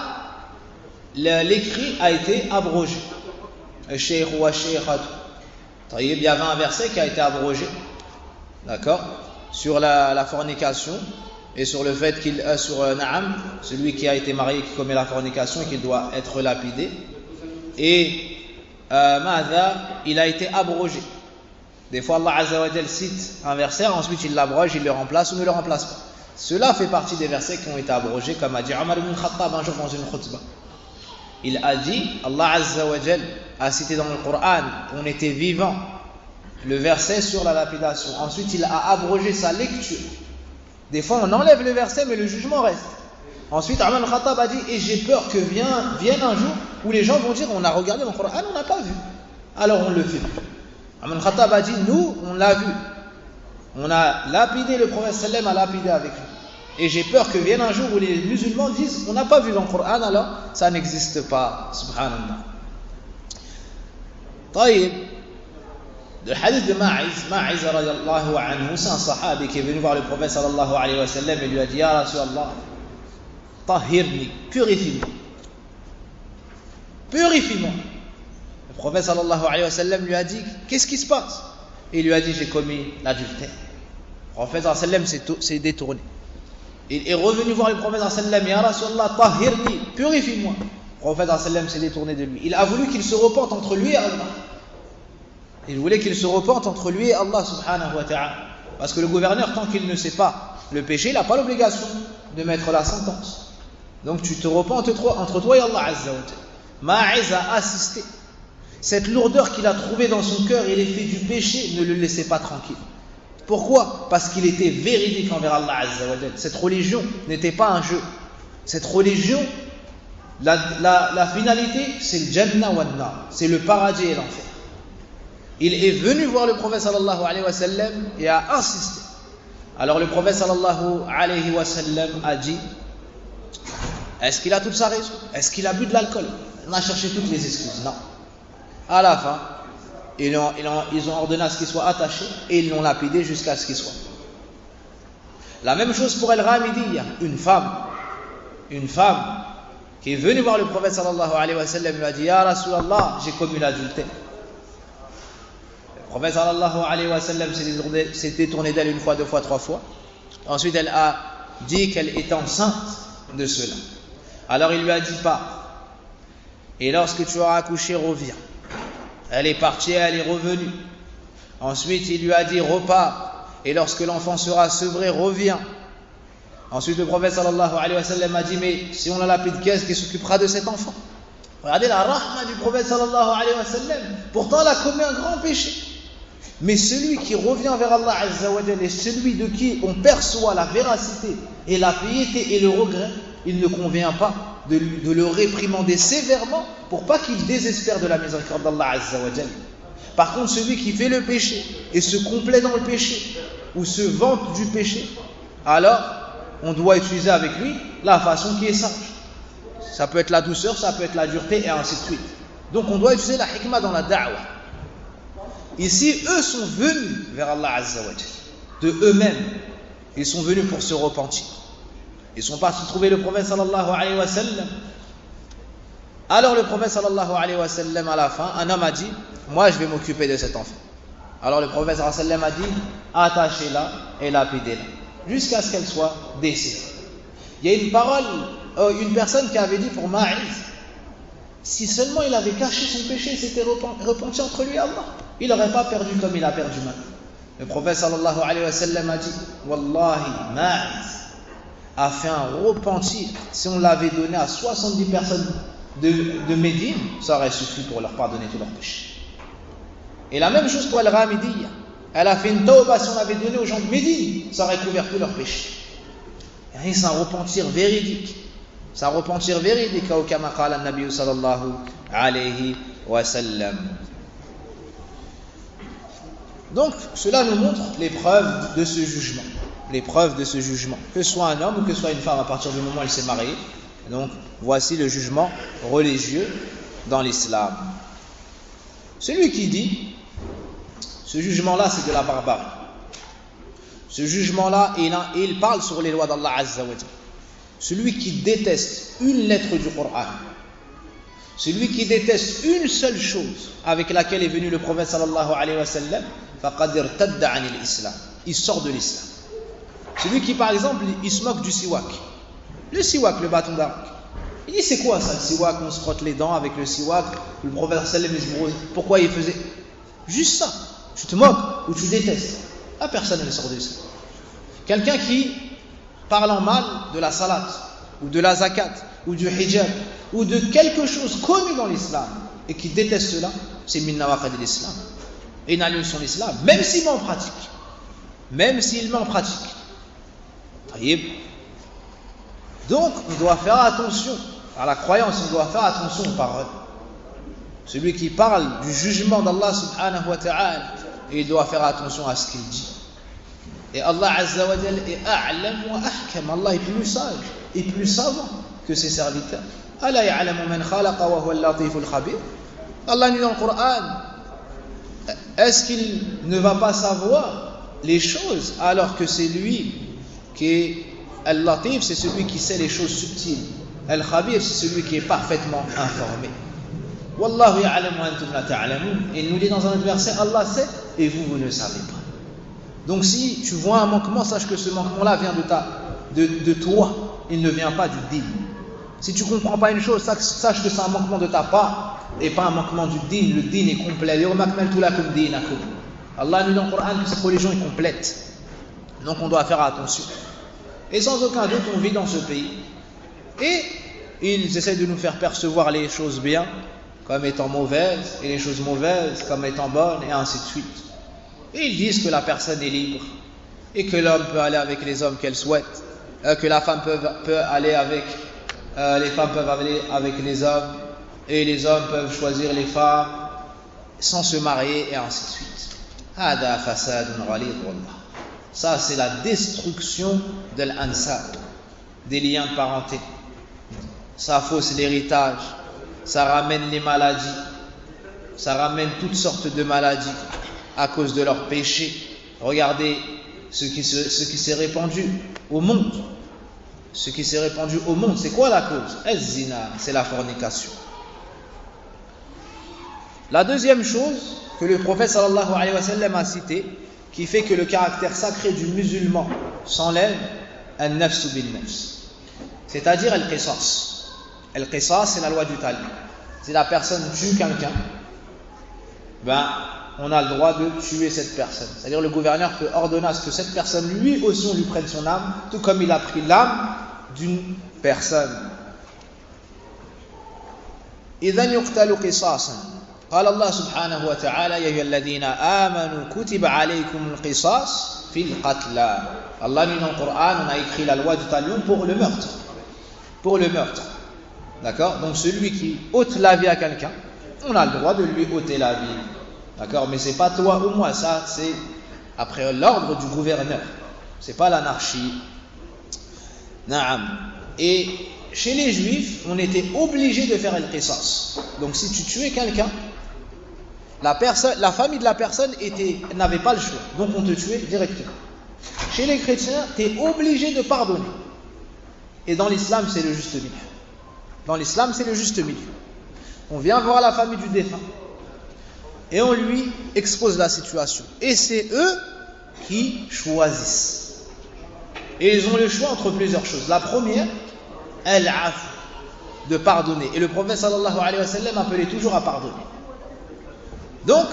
l'écrit a été abrogé. Il y avait un verset qui a été abrogé, d'accord, sur la fornication et sur le fait qu'il celui qui a été marié qui commet la fornication et qu'il doit être lapidé. Et il a été abrogé. Des fois Allah Azza wa Jal cite un verset, ensuite il l'abroge, il le remplace ou ne le remplace pas. Cela fait partie des versets qui ont été abrogés, comme a dit Omar ibn Khattab un jour dans une khutbah. Il a dit, Allah Azza wa Jal a cité dans le Coran, on était vivant, le verset sur la lapidation. Ensuite il a abrogé sa lecture. Des fois on enlève le verset mais le jugement reste. Ensuite Omar ibn Khattab a dit, et j'ai peur que vienne un jour où les gens vont dire, on a regardé dans le Coran, on n'a pas vu. Alors on le fait plus. Omar ibn Khattab a dit, nous on l'a vu. On a lapidé le prophète sallam, a lapidé avec lui. Et j'ai peur que vienne un jour où les musulmans disent, on n'a pas vu dans le Coran, alors ça n'existe pas. Subhanallah. Taïb. Le hadith de Ma'iz radiallahu anhu, c'est un sahabi qui est venu voir le prophète sallallahu alayhi wa sallam et lui a dit, Ya Rasulallah, tahirni, purifie-moi. Purifie-moi. Le prophète sallallahu alayhi wa sallam lui a dit, qu'est-ce qui se passe? Et il lui a dit, j'ai commis l'adultère. Le prophète sallallahu alayhi wa sallam s'est détourné. Il est revenu voir le prophète sallallahu alayhi wa sallam, Ya Rasulallah, tahirni, purifie-moi. Le prophète sallallahu alayhi wa sallam s'est détourné de lui. Il a voulu qu'il se repente entre lui et Allah. Il voulait qu'il se repente entre lui et Allah subhanahu wa ta'ala. Parce que le gouverneur, tant qu'il ne sait pas le péché, il n'a pas l'obligation de mettre la sentence. Donc tu te repens entre toi et Allah azza wa ta'ala. Ma'iz a assisté. Cette lourdeur qu'il a trouvée dans son cœur et l'effet du péché ne le laissait pas tranquille. Pourquoi? Parce qu'il était véridique envers Allah azza wa ta'ala. Cette religion n'était pas un jeu. Cette religion, la finalité, c'est le Jannah wa an-nar. C'est le paradis et l'enfer. Il est venu voir le prophète sallallahu alayhi wa sallam et a insisté. Alors le prophète sallallahu alayhi wa sallam a dit, est-ce qu'il a toute sa raison? Est-ce qu'il a bu de l'alcool? On a cherché toutes les excuses. Non. À la fin, ils ont ordonné à ce qu'il soit attaché et ils l'ont lapidé jusqu'à ce qu'il soit. La même chose pour El-Ghamidiyya, une femme qui est venue voir le prophète sallallahu alayhi wa sallam et lui a dit, Ya Rasulallah, j'ai commis l'adultère. Le prophète sallallahu alayhi wa sallam s'est détourné d'elle une fois, deux fois, trois fois. Ensuite, elle a dit qu'elle était enceinte de cela. Alors il lui a dit, pas. Et lorsque tu auras accouché, reviens. Elle est partie, elle est revenue. Ensuite, il lui a dit, repars. Et lorsque l'enfant sera sevré, reviens. Ensuite, le prophète sallallahu alayhi wa sallam a dit, mais si on a la lapide, qui s'occupera de cet enfant? Regardez la rahma du prophète sallallahu alayhi wa sallam. Pourtant, elle a commis un grand péché. Mais celui qui revient vers Allah azza wa jalla et celui de qui on perçoit la véracité et la piété et le regret, il ne convient pas de le réprimander sévèrement pour pas qu'il désespère de la miséricorde d'Allah azza wa jalla. Par contre, celui qui fait le péché et se complaît dans le péché ou se vante du péché, alors on doit utiliser avec lui la façon qui est sage. Ça peut être la douceur, ça peut être la dureté et ainsi de suite. Donc on doit utiliser la hikmah dans la da'wah. Ici, eux sont venus vers Allah Azza wa Jalla, de eux-mêmes. Ils sont venus pour se repentir. Ils sont partis trouver le prophète sallallahu alayhi wa sallam. Alors le prophète sallallahu alayhi wa sallam, à la fin, un homme a dit, moi je vais m'occuper de cet enfant. Alors le prophète sallallahu alayhi wa sallam a dit, attachez-la et lapidez-la, jusqu'à ce qu'elle soit décédée. Il y a une parole, une personne qui avait dit pour Ma'iz, si seulement il avait caché son péché, il s'était repenti entre lui et Allah, il n'aurait pas perdu comme il a perdu maintenant. Le prophète sallallahu alayhi wa sallam a dit, Wallahi, Ma'iz a fait un repentir. Si on l'avait donné à 70 personnes de Médine, ça aurait suffi pour leur pardonner tous leurs péchés. Et la même chose pour Al-Ghamidiyya. Elle a fait une tawbah, si on l'avait donné aux gens de Médine, ça aurait couvert tous leurs péchés. Et c'est un repentir véridique. C'est un repentir véridique, kama qala an-nabiy sallallahu alayhi wa sallam. Donc, cela nous montre les preuves de ce jugement. Les preuves de ce jugement. Que ce soit un homme ou que ce soit une femme, à partir du moment où elle s'est mariée. Donc, voici le jugement religieux dans l'islam. Celui qui dit, ce jugement-là, c'est de la barbarie. Ce jugement-là, il parle sur les lois d'Allah Azza wa Jalla. Celui qui déteste une lettre du Coran, celui qui déteste une seule chose avec laquelle est venu le prophète sallallahu alayhi wa sallam, faqad irtadda anil islam. Il sort de l'islam. Celui qui, par exemple, il se moque du siwak. Le siwak, le bâton d'araque. Il dit, c'est quoi ça, le siwak? On se frotte les dents avec le siwak. Le prophète sallallahu alayhi wa sallam, pourquoi il faisait juste ça? Tu te moques ou tu détestes? La personne, elle sort de l'islam. Quelqu'un qui parle en mal de la salat, ou de la zakat, ou du hijab, ou de quelque chose connu dans l'islam, et qui déteste cela, c'est min nawaqid l'islam. Et il annule son islam, même s'il met en pratique. Même s'il met en pratique. Donc, on doit faire attention à la croyance, on doit faire attention aux paroles. Celui qui parle du jugement d'Allah subhanahu wa ta'ala, il doit faire attention à ce qu'il dit. Et Allah Azza wa Jalla est a'lam wa ahkam. Allah est plus sage et plus savant que ses serviteurs. Ala ya'lamu man khalaqa wa huwa al-latif al-khabir. Allah dit dans le Coran, est-ce qu'il ne va pas savoir les choses alors que c'est lui qui est al-latif, c'est celui qui sait les choses subtiles. Al-khabir, c'est celui qui est parfaitement informé. Wallahu ya'lamu wa antum la ta'lamun. Et il nous dit dans un autre verset, Allah sait et vous ne savez pas. Donc si tu vois un manquement, sache que ce manquement-là vient de toi, il ne vient pas du din. Si tu ne comprends pas une chose, sache que c'est un manquement de ta part et pas un manquement du din. Le din est complet. Allah nous dit dans le Coran que cette religion est complète. Donc on doit faire attention. Et sans aucun doute, on vit dans ce pays. Et ils essaient de nous faire percevoir les choses bien comme étant mauvaises et les choses mauvaises comme étant bonnes et ainsi de suite. Et ils disent que la personne est libre et que l'homme peut aller avec les hommes qu'elle souhaite, que la femme peut aller avec, les femmes peuvent aller avec les hommes et les hommes peuvent choisir les femmes sans se marier et ainsi de suite. Hada fasadun ghalid wallah. Ça c'est la destruction de l'ansab, des liens de parenté. Ça fausse l'héritage, ça ramène les maladies, ça ramène toutes sortes de maladies à cause de leurs péchés. Regardez ce qui s'est répandu au monde. Ce qui s'est répandu au monde, c'est quoi la cause? Az-zina, c'est la fornication. La deuxième chose que le prophète sallallahu alayhi wa sallam a cité, qui fait que le caractère sacré du musulman s'enlève, an-nafsu bin-nafs, c'est-à-dire al-qisas. Al-qisas, c'est la loi du talion. Si la personne tue quelqu'un, on a le droit de tuer cette personne. C'est-à-dire le gouverneur peut ordonner à ce que cette personne, lui aussi, on lui prenne son âme, tout comme il a pris l'âme d'une personne. إذن يقتل قصاصا قال الله سبحانه وتعالى يا أيها الذين آمنوا كتب عليكم القصاص في القتلى. Allah dit dans le Coran, on a écrit la loi du talion pour le meurtre. Pour le meurtre. D'accord? Donc celui qui ôte la vie à quelqu'un, on a le droit de lui ôter la vie. D'accord? Mais c'est pas toi ou moi, ça c'est après l'ordre du gouverneur. C'est pas l'anarchie. Naam. Et chez les juifs, on était obligé de faire al-qisas. Donc si tu tuais quelqu'un, la famille de la personne n'avait pas le choix. Donc on te tuait directement. Chez les chrétiens, tu es obligé de pardonner. Et dans l'islam, c'est le juste milieu. Dans l'islam, c'est le juste milieu. On vient voir la famille du défunt et on lui expose la situation. Et c'est eux qui choisissent. Et ils ont le choix entre plusieurs choses. La première, al-'afw, de pardonner. Et le prophète sallallahu alayhi wa sallam appelait toujours à pardonner. Donc,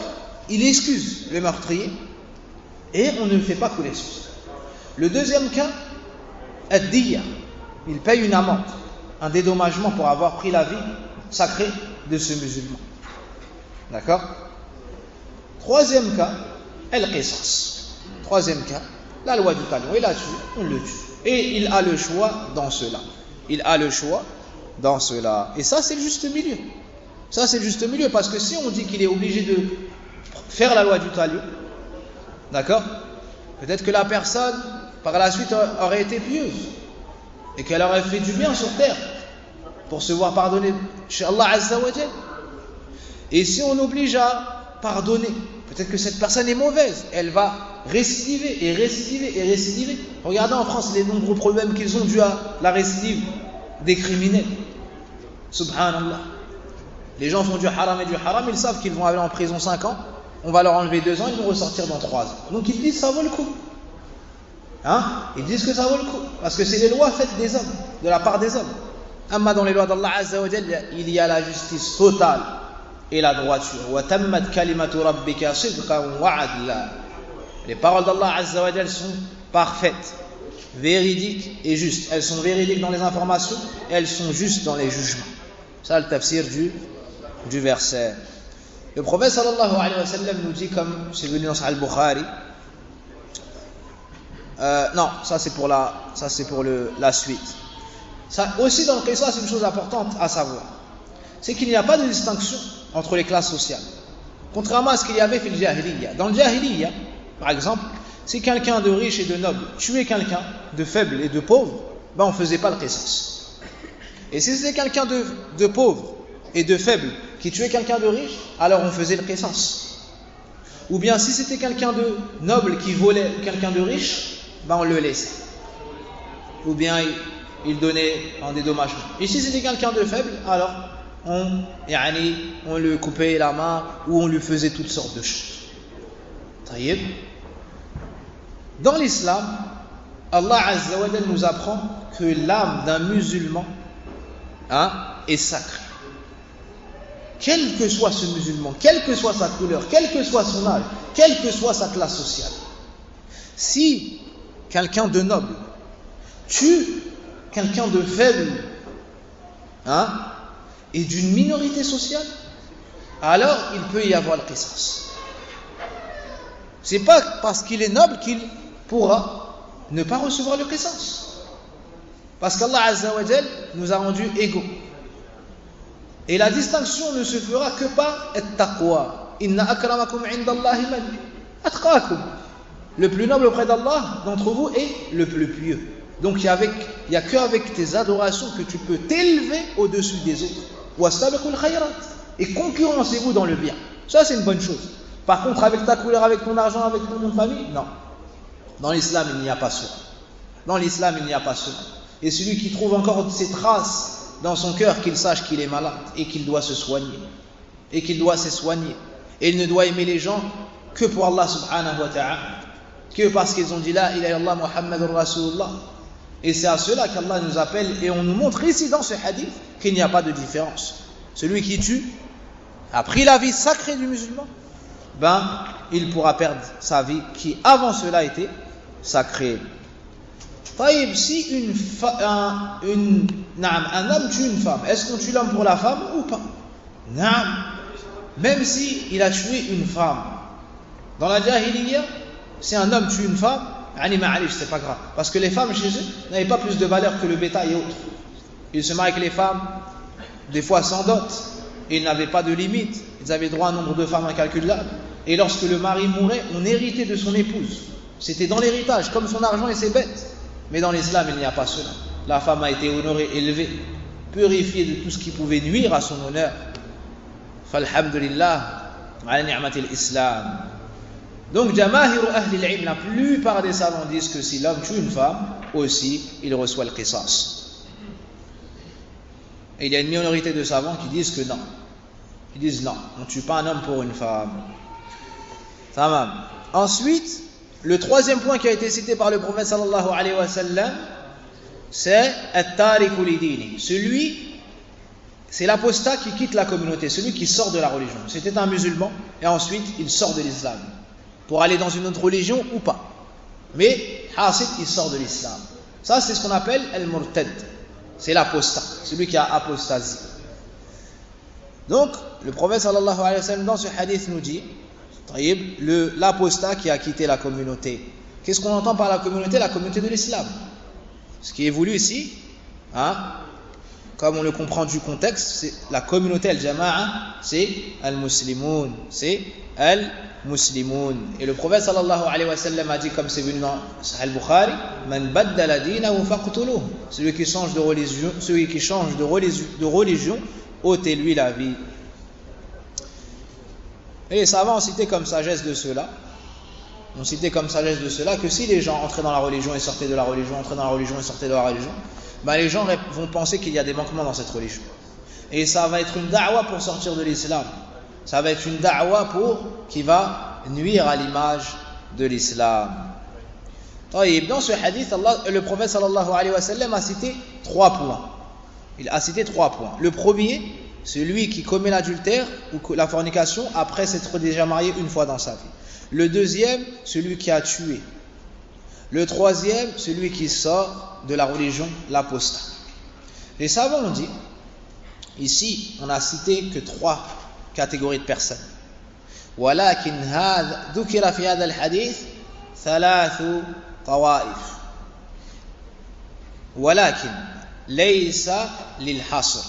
il excuse le meurtrier et on ne fait pas couler sauce. Le deuxième cas, ad-diya, il paye une amende, un dédommagement pour avoir pris la vie sacrée de ce musulman. D'accord? Troisième cas, al-qisas. Troisième cas, la loi du talion. Il a tué, on le tue. Et il a le choix dans cela. Il a le choix dans cela. Et ça, c'est le juste milieu. Ça, c'est le juste milieu, parce que si on dit qu'il est obligé de faire la loi du talion, d'accord? Peut-être que la personne, par la suite, aurait été pieuse et qu'elle aurait fait du bien sur terre pour se voir pardonner chez Allah Azza wa Jal. Et si on oblige à pardonner, peut-être que cette personne est mauvaise, elle va récidiver et récidiver et récidiver. Regardez en France les nombreux problèmes qu'ils ont dû à la récidive des criminels. Subhanallah. Les gens font du haram et du haram, ils savent qu'ils vont aller en prison 5 ans, on va leur enlever 2 ans, ils vont ressortir dans 3 ans. Donc ils disent ça vaut le coup. Ils disent que ça vaut le coup, parce que c'est les lois faites des hommes, de la part des hommes. Amma dans les lois d'Allah Azza wa Jal, il y a la justice totale et la droiture. Wa tammat kalimatu rabbika sidqan wa adla. Les paroles d'Allah Azza wa Jal sont parfaites, véridiques et justes. Elles sont véridiques dans les informations, elles sont justes dans les jugements. Ça, le tafsir du verset. Le prophète sallallahu alayhi wa sallam nous dit, comme c'est venu dans Sahih al-Bukhari, non, ça c'est pour la suite. Ça aussi dans le qisas, c'est une chose importante à savoir. C'est qu'il n'y a pas de distinction entre les classes sociales. Contrairement à ce qu'il y avait fil jahiliya. Dans le jahiliya, par exemple, si quelqu'un de riche et de noble tuait quelqu'un de faible et de pauvre, on ne faisait pas le qisas. Et si c'était quelqu'un de pauvre et de faible qui tuait quelqu'un de riche, alors on faisait le qisas. Ou bien si c'était quelqu'un de noble qui volait quelqu'un de riche, on le laissait. Ou bien il donnait un dédommagement. Et si c'était quelqu'un de faible, alors on lui coupait la main ou on lui faisait toutes sortes de choses. Taïeb. Dans l'islam, Allah Azza wa Jal nous apprend que l'âme d'un musulman est sacrée. Quel que soit ce musulman, quelle que soit sa couleur, quel que soit son âge, quelle que soit sa classe sociale, si quelqu'un de noble tue quelqu'un de faible et d'une minorité sociale, alors il peut y avoir le qisas. C'est pas parce qu'il est noble qu'il pourra ne pas recevoir le qisas. Parce qu'Allah Azza wa Jal nous a rendus égaux. Et la distinction ne se fera que par at-taqwa. Inna akramakum indallahi man atqakum. Le plus noble auprès d'Allah d'entre vous est le plus pieux. Donc il n'y a qu'avec tes adorations que tu peux t'élever au-dessus des autres. Wastabiqul khayrat. Et concurrencez-vous dans le bien. Ça c'est une bonne chose. Par contre, avec ta couleur, avec ton argent, avec ton nom de famille, non. Dans l'islam, il n'y a pas cela. Dans l'islam, il n'y a pas cela. Et celui qui trouve encore ces traces dans son cœur, qu'il sache qu'il est malade et qu'il doit se soigner. Et qu'il doit se soigner. Et il ne doit aimer les gens que pour Allah subhanahu wa ta'ala. Que parce qu'ils ont dit la ilaha illallah Muhammadur Rasulullah. Et c'est à cela qu'Allah nous appelle et on nous montre ici dans ce hadith qu'il n'y a pas de différence. Celui qui tue a pris la vie sacrée du musulman, il pourra perdre sa vie qui avant cela était sacrée. Taïb, si un homme tue une femme, est-ce qu'on tue l'homme pour la femme ou pas? Même si il a tué une femme. Dans la jahiliya, si un homme tue une femme, c'est pas grave. Parce que les femmes chez eux n'avaient pas plus de valeur que le bétail et autres. Ils se marient avec les femmes, des fois sans dot. Ils n'avaient pas de limite. Ils avaient droit à un nombre de femmes incalculable. Et lorsque le mari mourait, on héritait de son épouse. C'était dans l'héritage, comme son argent et ses bêtes. Mais dans l'islam, il n'y a pas cela. la femme a été honorée, élevée, purifiée de tout ce qui pouvait nuire à son honneur. Falhamdulillah, ala ni'matil islam. Donc, Jamahiru ahli al-ilm, la plupart des savants disent que si l'homme tue une femme, aussi, il reçoit le qisas. Et il y a une minorité de savants qui disent que non. Ils disent non, on ne tue pas un homme pour une femme. Tamam. Ensuite, le troisième point qui a été cité par le prophète sallallahu alayhi wa sallam, c'est at-tariku lidini. Celui, c'est l'apostat qui quitte la communauté, celui qui sort de la religion. C'était un musulman et ensuite il sort de l'islam pour aller dans une autre religion ou pas. Mais hasid, il sort de l'islam. Ça, c'est ce qu'on appelle al-murtad. C'est l'apostat, celui qui a apostasé. Donc, le prophète sallallahu alayhi wa sallam dans ce hadith nous dit, l'apostat qui a quitté la communauté. Qu'est-ce qu'on entend par la communauté? La communauté de l'islam. Ce qui est voulu ici, comme on le comprend du contexte, c'est la communauté al-jama'a, c'est al-muslimoun, c'est al-muslimoun. Et le prophète sallallahu alayhi wa sallam a dit, comme c'est venu dans Sahih al-Bukhari, man baddala dinahu faqtuluh. Celui qui change de religion, ôtez-lui la vie. Et les savants ont cité comme sagesse de cela, que si les gens entraient dans la religion et sortaient de la religion, entraient dans la religion et sortaient de la religion, les gens vont penser qu'il y a des manquements dans cette religion. Et ça va être une da'wa pour sortir de l'islam. Ça va être une da'wa qui va nuire à l'image de l'islam. Dans ce hadith, le prophète sallallahu alayhi wa sallam a cité 3 points. Il a cité 3 points. Le premier, celui qui commet l'adultère ou la fornication après s'être déjà marié une fois dans sa vie. Le deuxième, celui qui a tué. Le troisième, celui qui sort de la religion, l'apostat. Les savants ont dit, ici, on n'a cité que 3 catégories de personnes. ولكن ذكر في هذا الحديث 3 طوائف. ولكن ليس للحصر.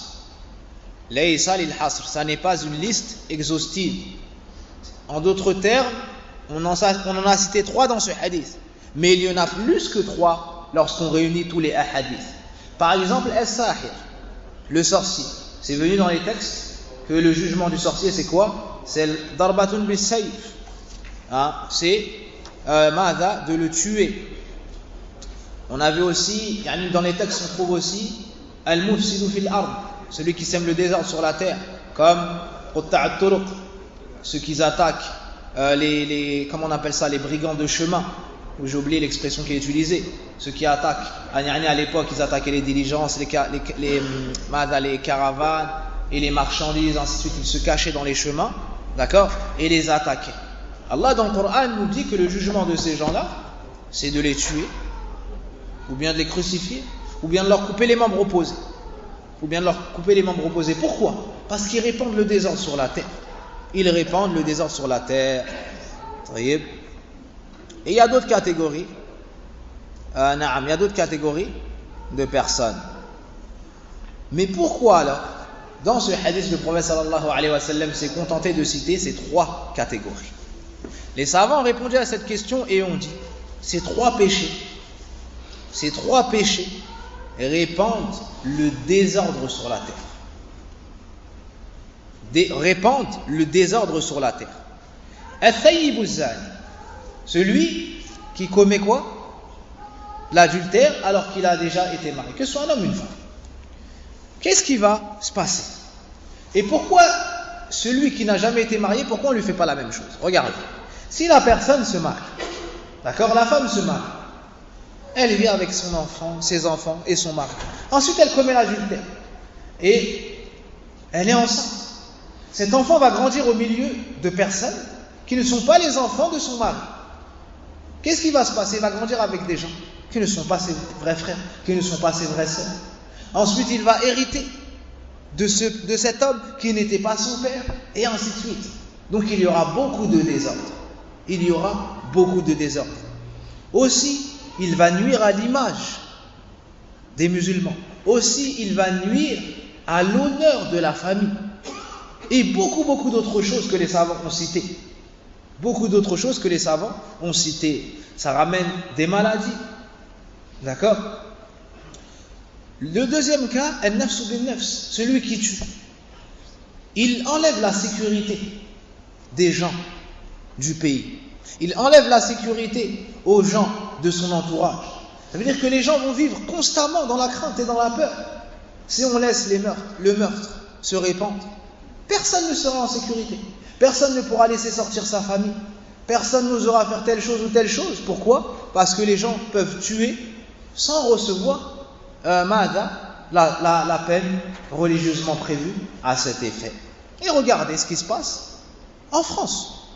Ça n'est pas une liste exhaustive. En d'autres termes, on en a cité 3 dans ce hadith, mais il y en a plus que 3 lorsqu'on réunit tous les hadiths. Par exemple, as-sahir, le sorcier. C'est venu dans les textes que le jugement du sorcier, c'est quoi? C'est darbatun bis-sayf. C'est de le tuer. On avait aussi, dans les textes, on trouve aussi al-mufsidu fil ard, celui qui sème le désordre sur la terre, comme qutta'at turuq, ceux qui attaquent comment on appelle ça, les brigands de chemin, ou j'ai oublié l'expression qui est utilisée, ceux qui attaquent, à l'époque ils attaquaient les diligences, les caravanes et les marchandises, ainsi de suite, ils se cachaient dans les chemins, d'accord, et les attaquaient. Allah dans le Coran nous dit que le jugement de ces gens-là, c'est de les tuer, ou bien de les crucifier, ou bien de leur couper les membres opposés. Pourquoi? Parce qu'ils répandent le désordre sur la terre. Et il y a d'autres catégories. De personnes. Mais pourquoi alors, dans ce hadith, le prophète sallallahu alayhi wa sallam s'est contenté de citer ces 3 catégories? Les savants ont répondu à cette question et ont dit, ces 3 péchés répandent le désordre sur la terre. Al-thayyibu zani, celui qui commet quoi? L'adultère alors qu'il a déjà été marié, que ce soit un homme ou une femme. Qu'est-ce qui va se passer? Et pourquoi celui qui n'a jamais été marié, pourquoi on ne lui fait pas la même chose? Regardez, si la personne se marie, d'accord, la femme se marie, elle vit avec son enfant, ses enfants et son mari. Ensuite, elle commet l'adultère et elle est enceinte. Cet enfant va grandir au milieu de personnes qui ne sont pas les enfants de son mari. Qu'est-ce qui va se passer? Il va grandir avec des gens qui ne sont pas ses vrais frères, qui ne sont pas ses vraies sœurs. Ensuite, il va hériter de cet homme qui n'était pas son père, et ainsi de suite. Donc, il y aura beaucoup de désordre. Aussi, il va nuire à l'image des musulmans. Aussi, il va nuire à l'honneur de la famille. Et beaucoup d'autres choses que les savants ont citées. Ça ramène des maladies. D'accord? Le deuxième cas, al-nafsu bin-nafs, celui qui tue. Il enlève la sécurité des gens du pays. Il enlève la sécurité aux gens de son entourage. Ça veut dire que les gens vont vivre constamment dans la crainte et dans la peur. Si on laisse le meurtre se répandre, personne ne sera en sécurité. Personne ne pourra laisser sortir sa famille. Personne n'osera faire telle chose ou telle chose. Pourquoi? Parce que les gens peuvent tuer sans recevoir la peine religieusement prévue à cet effet. Et regardez ce qui se passe en France.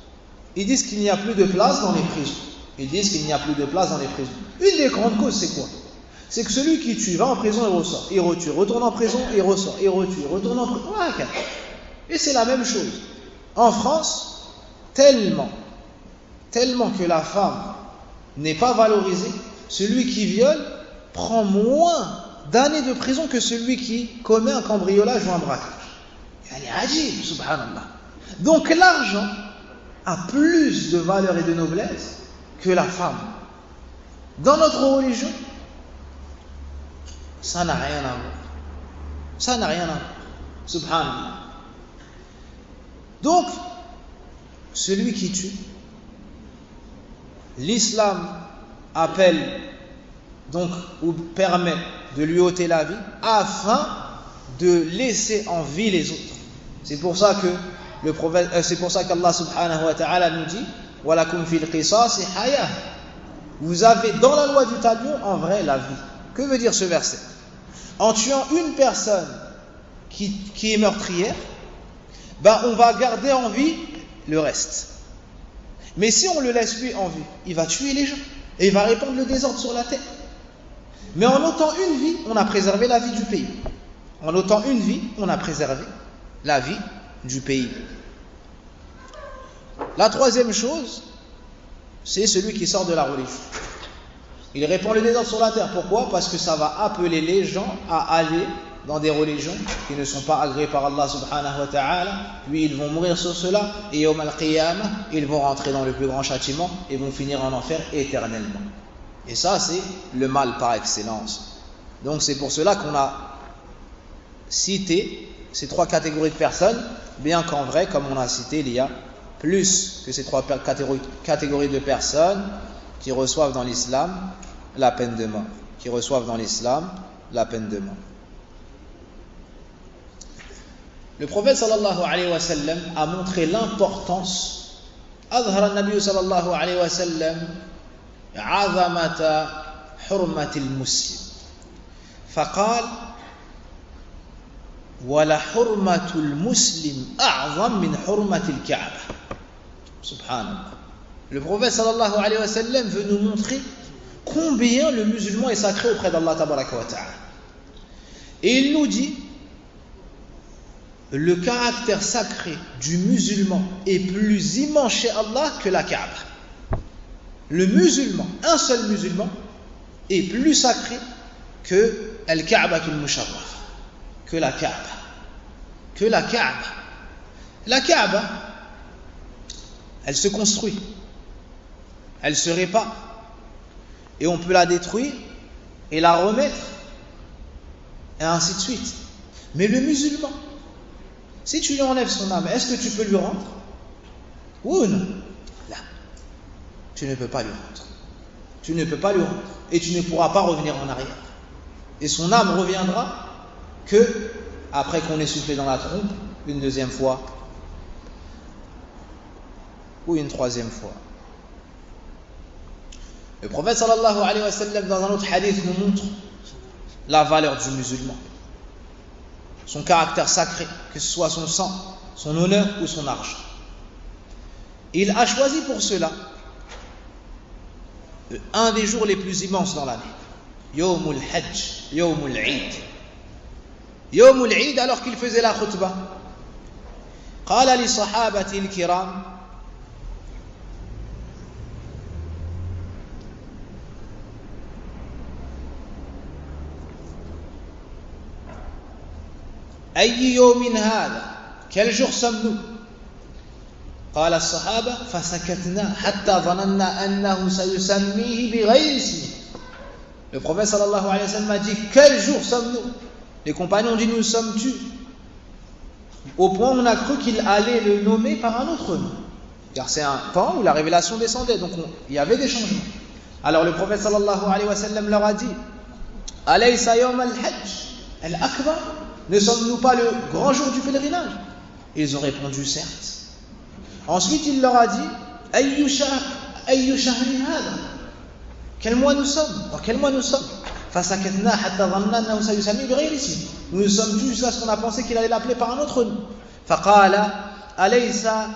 Ils disent qu'il n'y a plus de place dans les prisons. Ils disent qu'il n'y a plus de place dans les prisons. Une des grandes causes, c'est quoi? C'est que celui qui tue va en prison et ressort. Il retue, retourne en prison et ressort. Il retue, retourne en prison. Et c'est la même chose. En France, tellement que la femme n'est pas valorisée, celui qui viole prend moins d'années de prison que celui qui commet un cambriolage ou un braquage. Elle est ajib, subhanallah. Donc l'argent a plus de valeur et de noblesse que la femme. Dans notre religion, ça n'a rien à voir. Ça n'a rien à voir. Subhanallah. Donc, celui qui tue, l'islam appelle donc ou permet de lui ôter la vie afin de laisser en vie les autres. C'est pour ça que le prophète, c'est pour ça qu'Allah subhanahu wa ta'ala nous dit walakum fil qisas hayah. Vous avez dans la loi du talion en vrai la vie. Que veut dire ce verset? En tuant une personne qui est meurtrière, on va garder en vie le reste. Mais si on le laisse lui en vie, il va tuer les gens et il va répandre le désordre sur la terre. Mais en ôtant une vie, on a préservé la vie du pays. En ôtant une vie, on a préservé la vie du pays. La troisième chose, c'est celui qui sort de la religion. Il répand le désordre sur la terre. Pourquoi? Parce que ça va appeler les gens à aller dans des religions qui ne sont pas agréées par Allah subhanahu wa ta'ala. Puis ils vont mourir sur cela. Et yawm al-qiyamah, ils vont rentrer dans le plus grand châtiment et vont finir en enfer éternellement. Et ça, c'est le mal par excellence. Donc c'est pour cela qu'on a cité ces trois catégories de personnes, bien qu'en vrai, comme on a cité, il y a plus que ces trois catégories de personnes qui reçoivent dans l'islam la peine de mort. Qui reçoivent dans l'islam la peine de mort. Le prophète sallallahu alayhi wa sallam a montré l'importance. أظهر النبي صلى الله عليه وسلم عظمة حرمة المسلم فقال ولحرمة المسلم أعظم من حرمة الكعبة. Subhanallah. Le prophète sallallahu alayhi wa sallam veut nous montrer combien le musulman est sacré auprès d'Allah tabaraka wa ta'ala. Et il nous dit le caractère sacré du musulman est plus immense chez Allah que la Kaaba. Le musulman, un seul musulman, est plus sacré que Al-Kaaba al-Musharraf, que la Kaaba. Que la Kaaba. La Kaaba, elle se construit, elle se répare, et on peut la détruire et la remettre, et ainsi de suite. Mais le musulman, si tu lui enlèves son âme, est-ce que tu peux lui rendre? Oui ou non? Là, tu ne peux pas lui rendre. Tu ne peux pas lui rendre. Et tu ne pourras pas revenir en arrière. Et son âme reviendra que après qu'on ait soufflé dans la trompe, une deuxième fois ou une troisième fois. Le prophète sallallahu alayhi wa sallam dans un autre hadith nous montre la valeur du musulman, son caractère sacré, que ce soit son sang, son honneur ou son argent. Il a choisi pour cela un des jours les plus immenses dans l'année, Yawmul Hajj, Yawmul Eid. Yawmul Eid, alors qu'il faisait la khutbah, قال لصحابته الكرام أي يوم هذا؟ Quel jour sommes-nous? قال الصحابة فسكتنا حتى ظننا أنه سيسميه بغير اسمه. Le prophète sallallahu alayhi wa sallam a dit: quel jour sommes-nous? Les compagnons ont dit: nous sommes tués. Au point où on a cru qu'il allait le nommer par un autre nom. Car c'est un temps où la révélation descendait, donc il y avait des changements. Alors le prophète sallallahu alayhi wa sallam leur a dit: Alaysa yawm al-hajj al-akbar? Ne sommes-nous pas le grand jour du pèlerinage? Ils ont répondu: certes. Ensuite il leur a dit: Ayyu shahrin hada? Quel mois nous sommes? Dans quel mois nous sommes? Fasakatna hatta dhanna annahu sayusami bighayri ismi. Nous nous sommes tus jusqu'à ce qu'on a pensé qu'il allait l'appeler par un autre nom. Faqala alaysa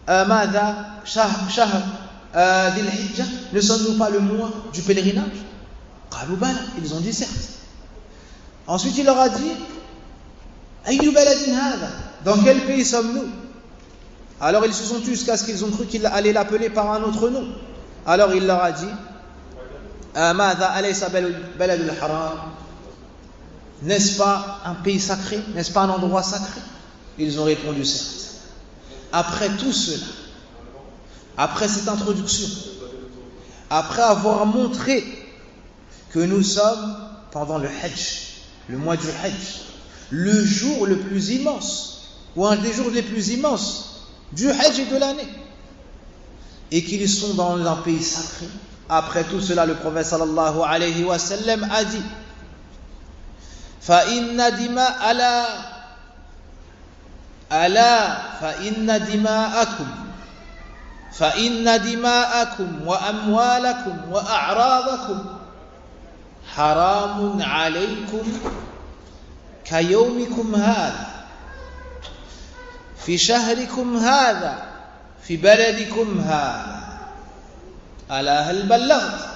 madha shahr dhil hijja? Ne sommes-nous pas le mois du pèlerinage? Qalu bala. Ils ont dit certes. Ensuite il leur a dit: ayyu baladin hada? Dans quel pays sommes-nous? Alors ils se sont tus jusqu'à ce qu'ils ont cru qu'il allait l'appeler par un autre nom. Alors il leur a dit: Madha alaysa baladul haram? N'est-ce pas un pays sacré? N'est-ce pas un endroit sacré? Ils ont répondu certes. Après tout cela, après cette introduction, après avoir montré que nous sommes pendant le Hajj, le mois du Hajj, le jour le plus immense, ou un des jours les plus immenses du Hajj et de l'année, et qu'ils sont dans un pays sacré, après tout cela, le prophète sallallahu alayhi wa sallam a dit: فَإِنَّ دِمَاءَكُمْ وَأَمْوَالَكُمْ وَأَعْرَاضَكُمْ حَرَامٌ عَلَيْكُمْ كَيَوْمِكُمْ هَذَا في شهركم هذا في بلدكم هذا ألا هل بلغت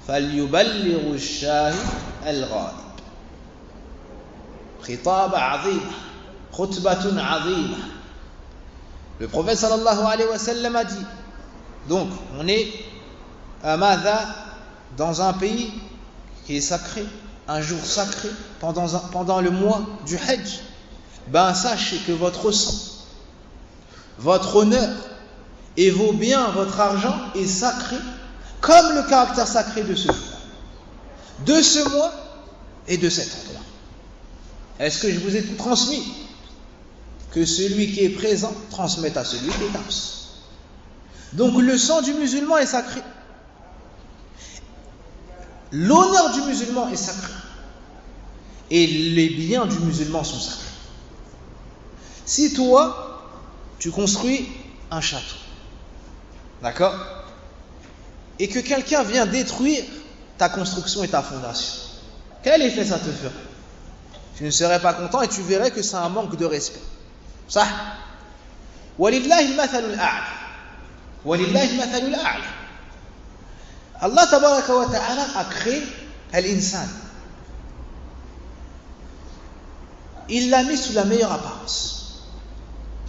فليبلغ الشاهد الغائب. خطاب عظيم، خطبة عظيمة. Le prophète sallallahu alayhi wa sallam a dit, donc on est à Madha, dans un pays qui est sacré, un jour sacré, pendant le mois du Hajj. Ben sachez que votre sang, votre honneur et vos biens, votre argent est sacré, comme le caractère sacré de ce jour, de ce mois et de cet endroit. Est-ce que je vous ai tout transmis? Que celui qui est présent transmette à celui qui est absent. Donc le sang du musulman est sacré. L'honneur du musulman est sacré. Et les biens du musulman sont sacrés. Si toi, tu construis un château, d'accord, et que quelqu'un vient détruire ta construction et ta fondation, quel effet ça te ferait? Tu ne serais pas content et tu verrais que c'est un manque de respect. صح؟ ولله المثل الأعلى. ولله المثل الأعلى. Allah tabaraka wa ta'ala a créé l'insan. Il l'a mis sous la meilleure apparence.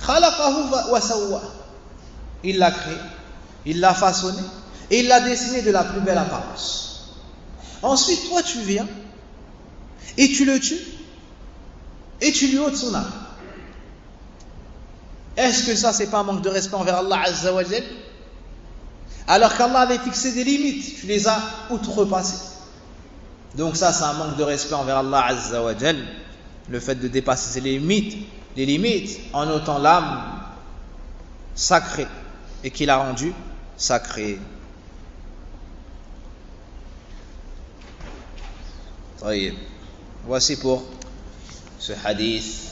خلقه وسواه. Il l'a créé, il l'a façonné et il l'a dessiné de la plus belle apparence. Ensuite, toi tu viens et tu le tues et tu lui ôtes son âme. Est-ce que ça, c'est pas un manque de respect envers Allah Azza wa Jal? Alors qu'Allah avait fixé des limites, tu les as outrepassées. Donc ça, c'est un manque de respect envers Allah Azza wa Jal, le fait de dépasser les limites en ôtant l'âme sacrée et qu'il a rendue sacrée. Voici pour ce hadith.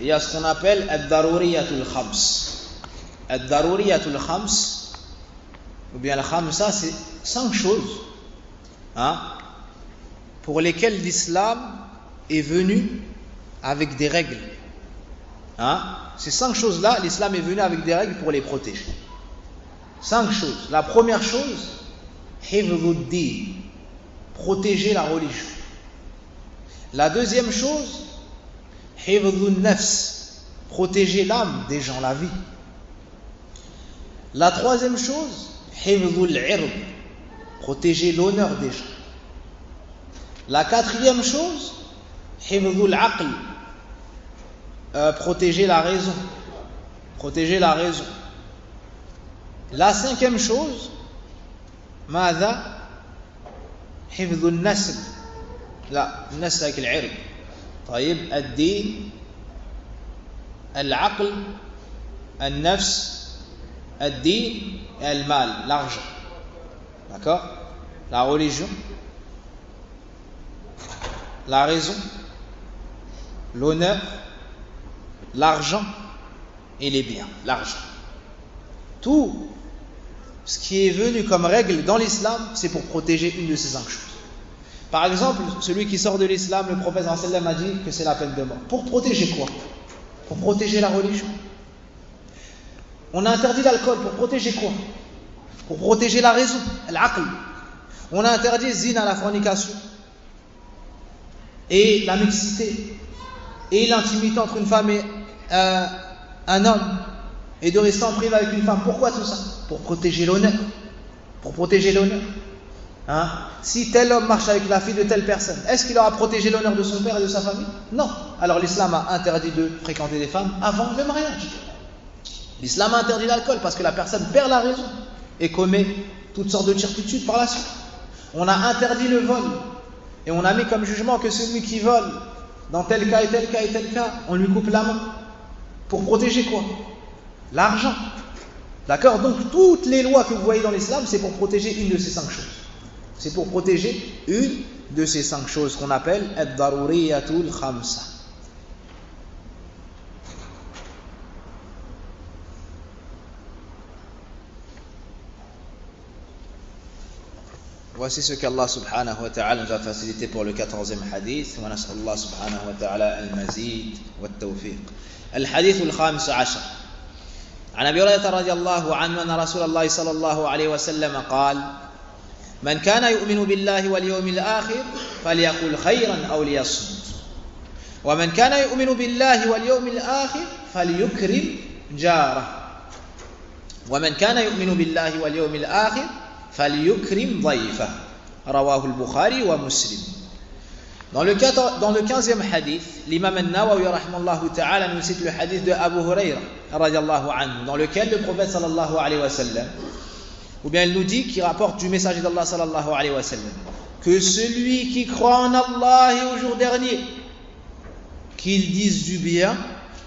Il y a ce qu'on appelle ad-daruriyatul khams. Ad-daruriyatul khams, ou bien le khamsa, c'est 5 choses pour lesquelles l'islam est venu avec des règles. Ces 5 choses-là, l'islam est venu avec des règles pour les protéger. 5 choses. La première chose, hifdhuddin, protéger la religion. La deuxième chose, hifdhun nafs, protéger l'âme des gens, la vie. La troisième chose, hifdhul ird, protéger l'honneur des gens. La quatrième chose, hifdhul aql, protéger la raison. Protéger la raison. La cinquième chose, ماذا؟ حفظ النسل. لا، النسل avec العرق. طيب، الدين، العقل، النفس, الدين et المال, l'argent. D'accord? La religion, la raison, l'honneur, l'argent et les biens. L'argent. Tout ce qui est venu comme règle dans l'islam, c'est pour protéger une de ces 5 choses. Par exemple, celui qui sort de l'islam, le prophète sallallahu a dit que c'est la peine de mort. Pour protéger quoi? Pour protéger la religion. On a interdit l'alcool, pour protéger quoi? Pour protéger la raison, l'aql. On a interdit zina, la fornication, et la mixité, et l'intimité entre une femme et un homme, et de rester en privé avec une femme. Pourquoi tout ça? Pour protéger l'honneur. Pour protéger l'honneur. Hein? Si tel homme marche avec la fille de telle personne, est-ce qu'il aura protégé l'honneur de son père et de sa famille? Non. Alors l'islam a interdit de fréquenter des femmes avant le mariage. L'islam a interdit l'alcool parce que la personne perd la raison et commet toutes sortes de turpitudes par la suite. On a interdit le vol et on a mis comme jugement que celui qui vole dans tel cas et tel cas et tel cas, on lui coupe la main. Pour protéger quoi? L'argent. D'accord? Donc toutes les lois que vous voyez dans l'islam, c'est pour protéger une de ces 5 choses. C'est pour protéger une de ces 5 choses qu'on appelle ad-daruriyatul khamsa. Voici ce qu'Allah subhanahu wa ta'ala nous a facilité pour le 14e hadith. Wa nas'alullah subhanahu wa ta'ala al-mazid wa al-tawfiq. Al-hadith al-khamis 'ashar. عن أبي هريرة رضي الله عنه أن رسول الله صلى الله عليه وسلم قال: من كان يؤمن بالله واليوم الآخر فليقل خيرا أو ليصمت ومن كان يؤمن بالله واليوم الآخر فليكرم جاره ومن كان يؤمن بالله واليوم الآخر فليكرم ضيفه رواه البخاري ومسلم. Dans le 15e hadith, l'imam al-Nawawi rahimahullah ta'ala nous cite le hadith de Abu Huraira radiyallahu anhu, dans lequel le prophète sallallahu alayhi wa sallam, ou bien il nous dit, qui rapporte du messager d'Allah sallallahu alayhi wa sallam, que celui qui croit en Allah et au jour dernier, qu'il dise du bien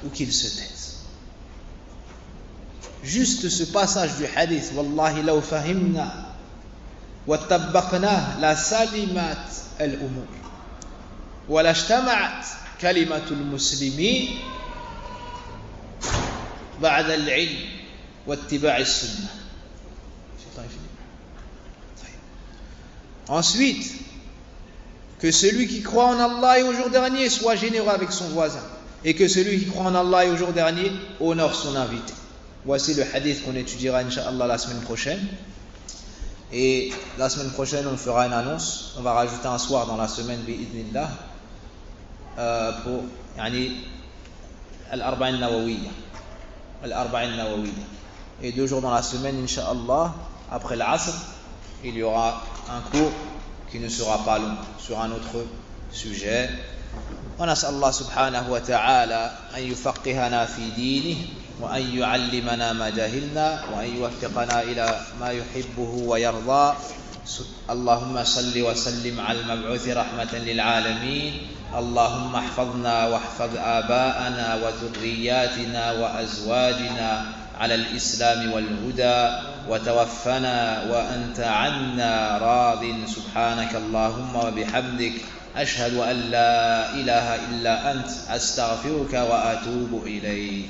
ou qu'il se taise. Juste ce passage du hadith, wallahi law fahimna wa tabbaqna la salimat al-umur wa la ijtama'at kalimatul muslimin ba'da al-'ilm wa ittiba' as-sunnah. Ensuite, que celui qui croit en Allah et au jour dernier soit généreux avec son voisin, et que celui qui croit en Allah et au jour dernier honore son invité. Voici le hadith qu'on étudiera Inch'Allah la semaine prochaine. Et la semaine prochaine, on fera une annonce. On va rajouter un soir dans la semaine bi'idnillah pour al-arba'in nawawiyya. Al-arba'in nawawiyya. Et 2 jours dans la semaine, Inch'Allah, après l'Asr, il y aura un cours qui ne sera pas long sur un autre sujet. ونسأل الله سبحانه وتعالى أن يفقهنا في دينه وأن يعلمنا ما جهلنا وأن يوفقنا إلى ما يحبه ويرضى. اللهم صل وسلم على المبعوث رحمة للعالمين. اللهم احفظنا واحفظ آباءنا وذرياتنا وأزواجنا على الإسلام والهدى وتوفنا وأنت عنا راض. سبحانك اللهم وبحمدك أشهد أن لا إله إلا أنت أستغفرك وأتوب إليك.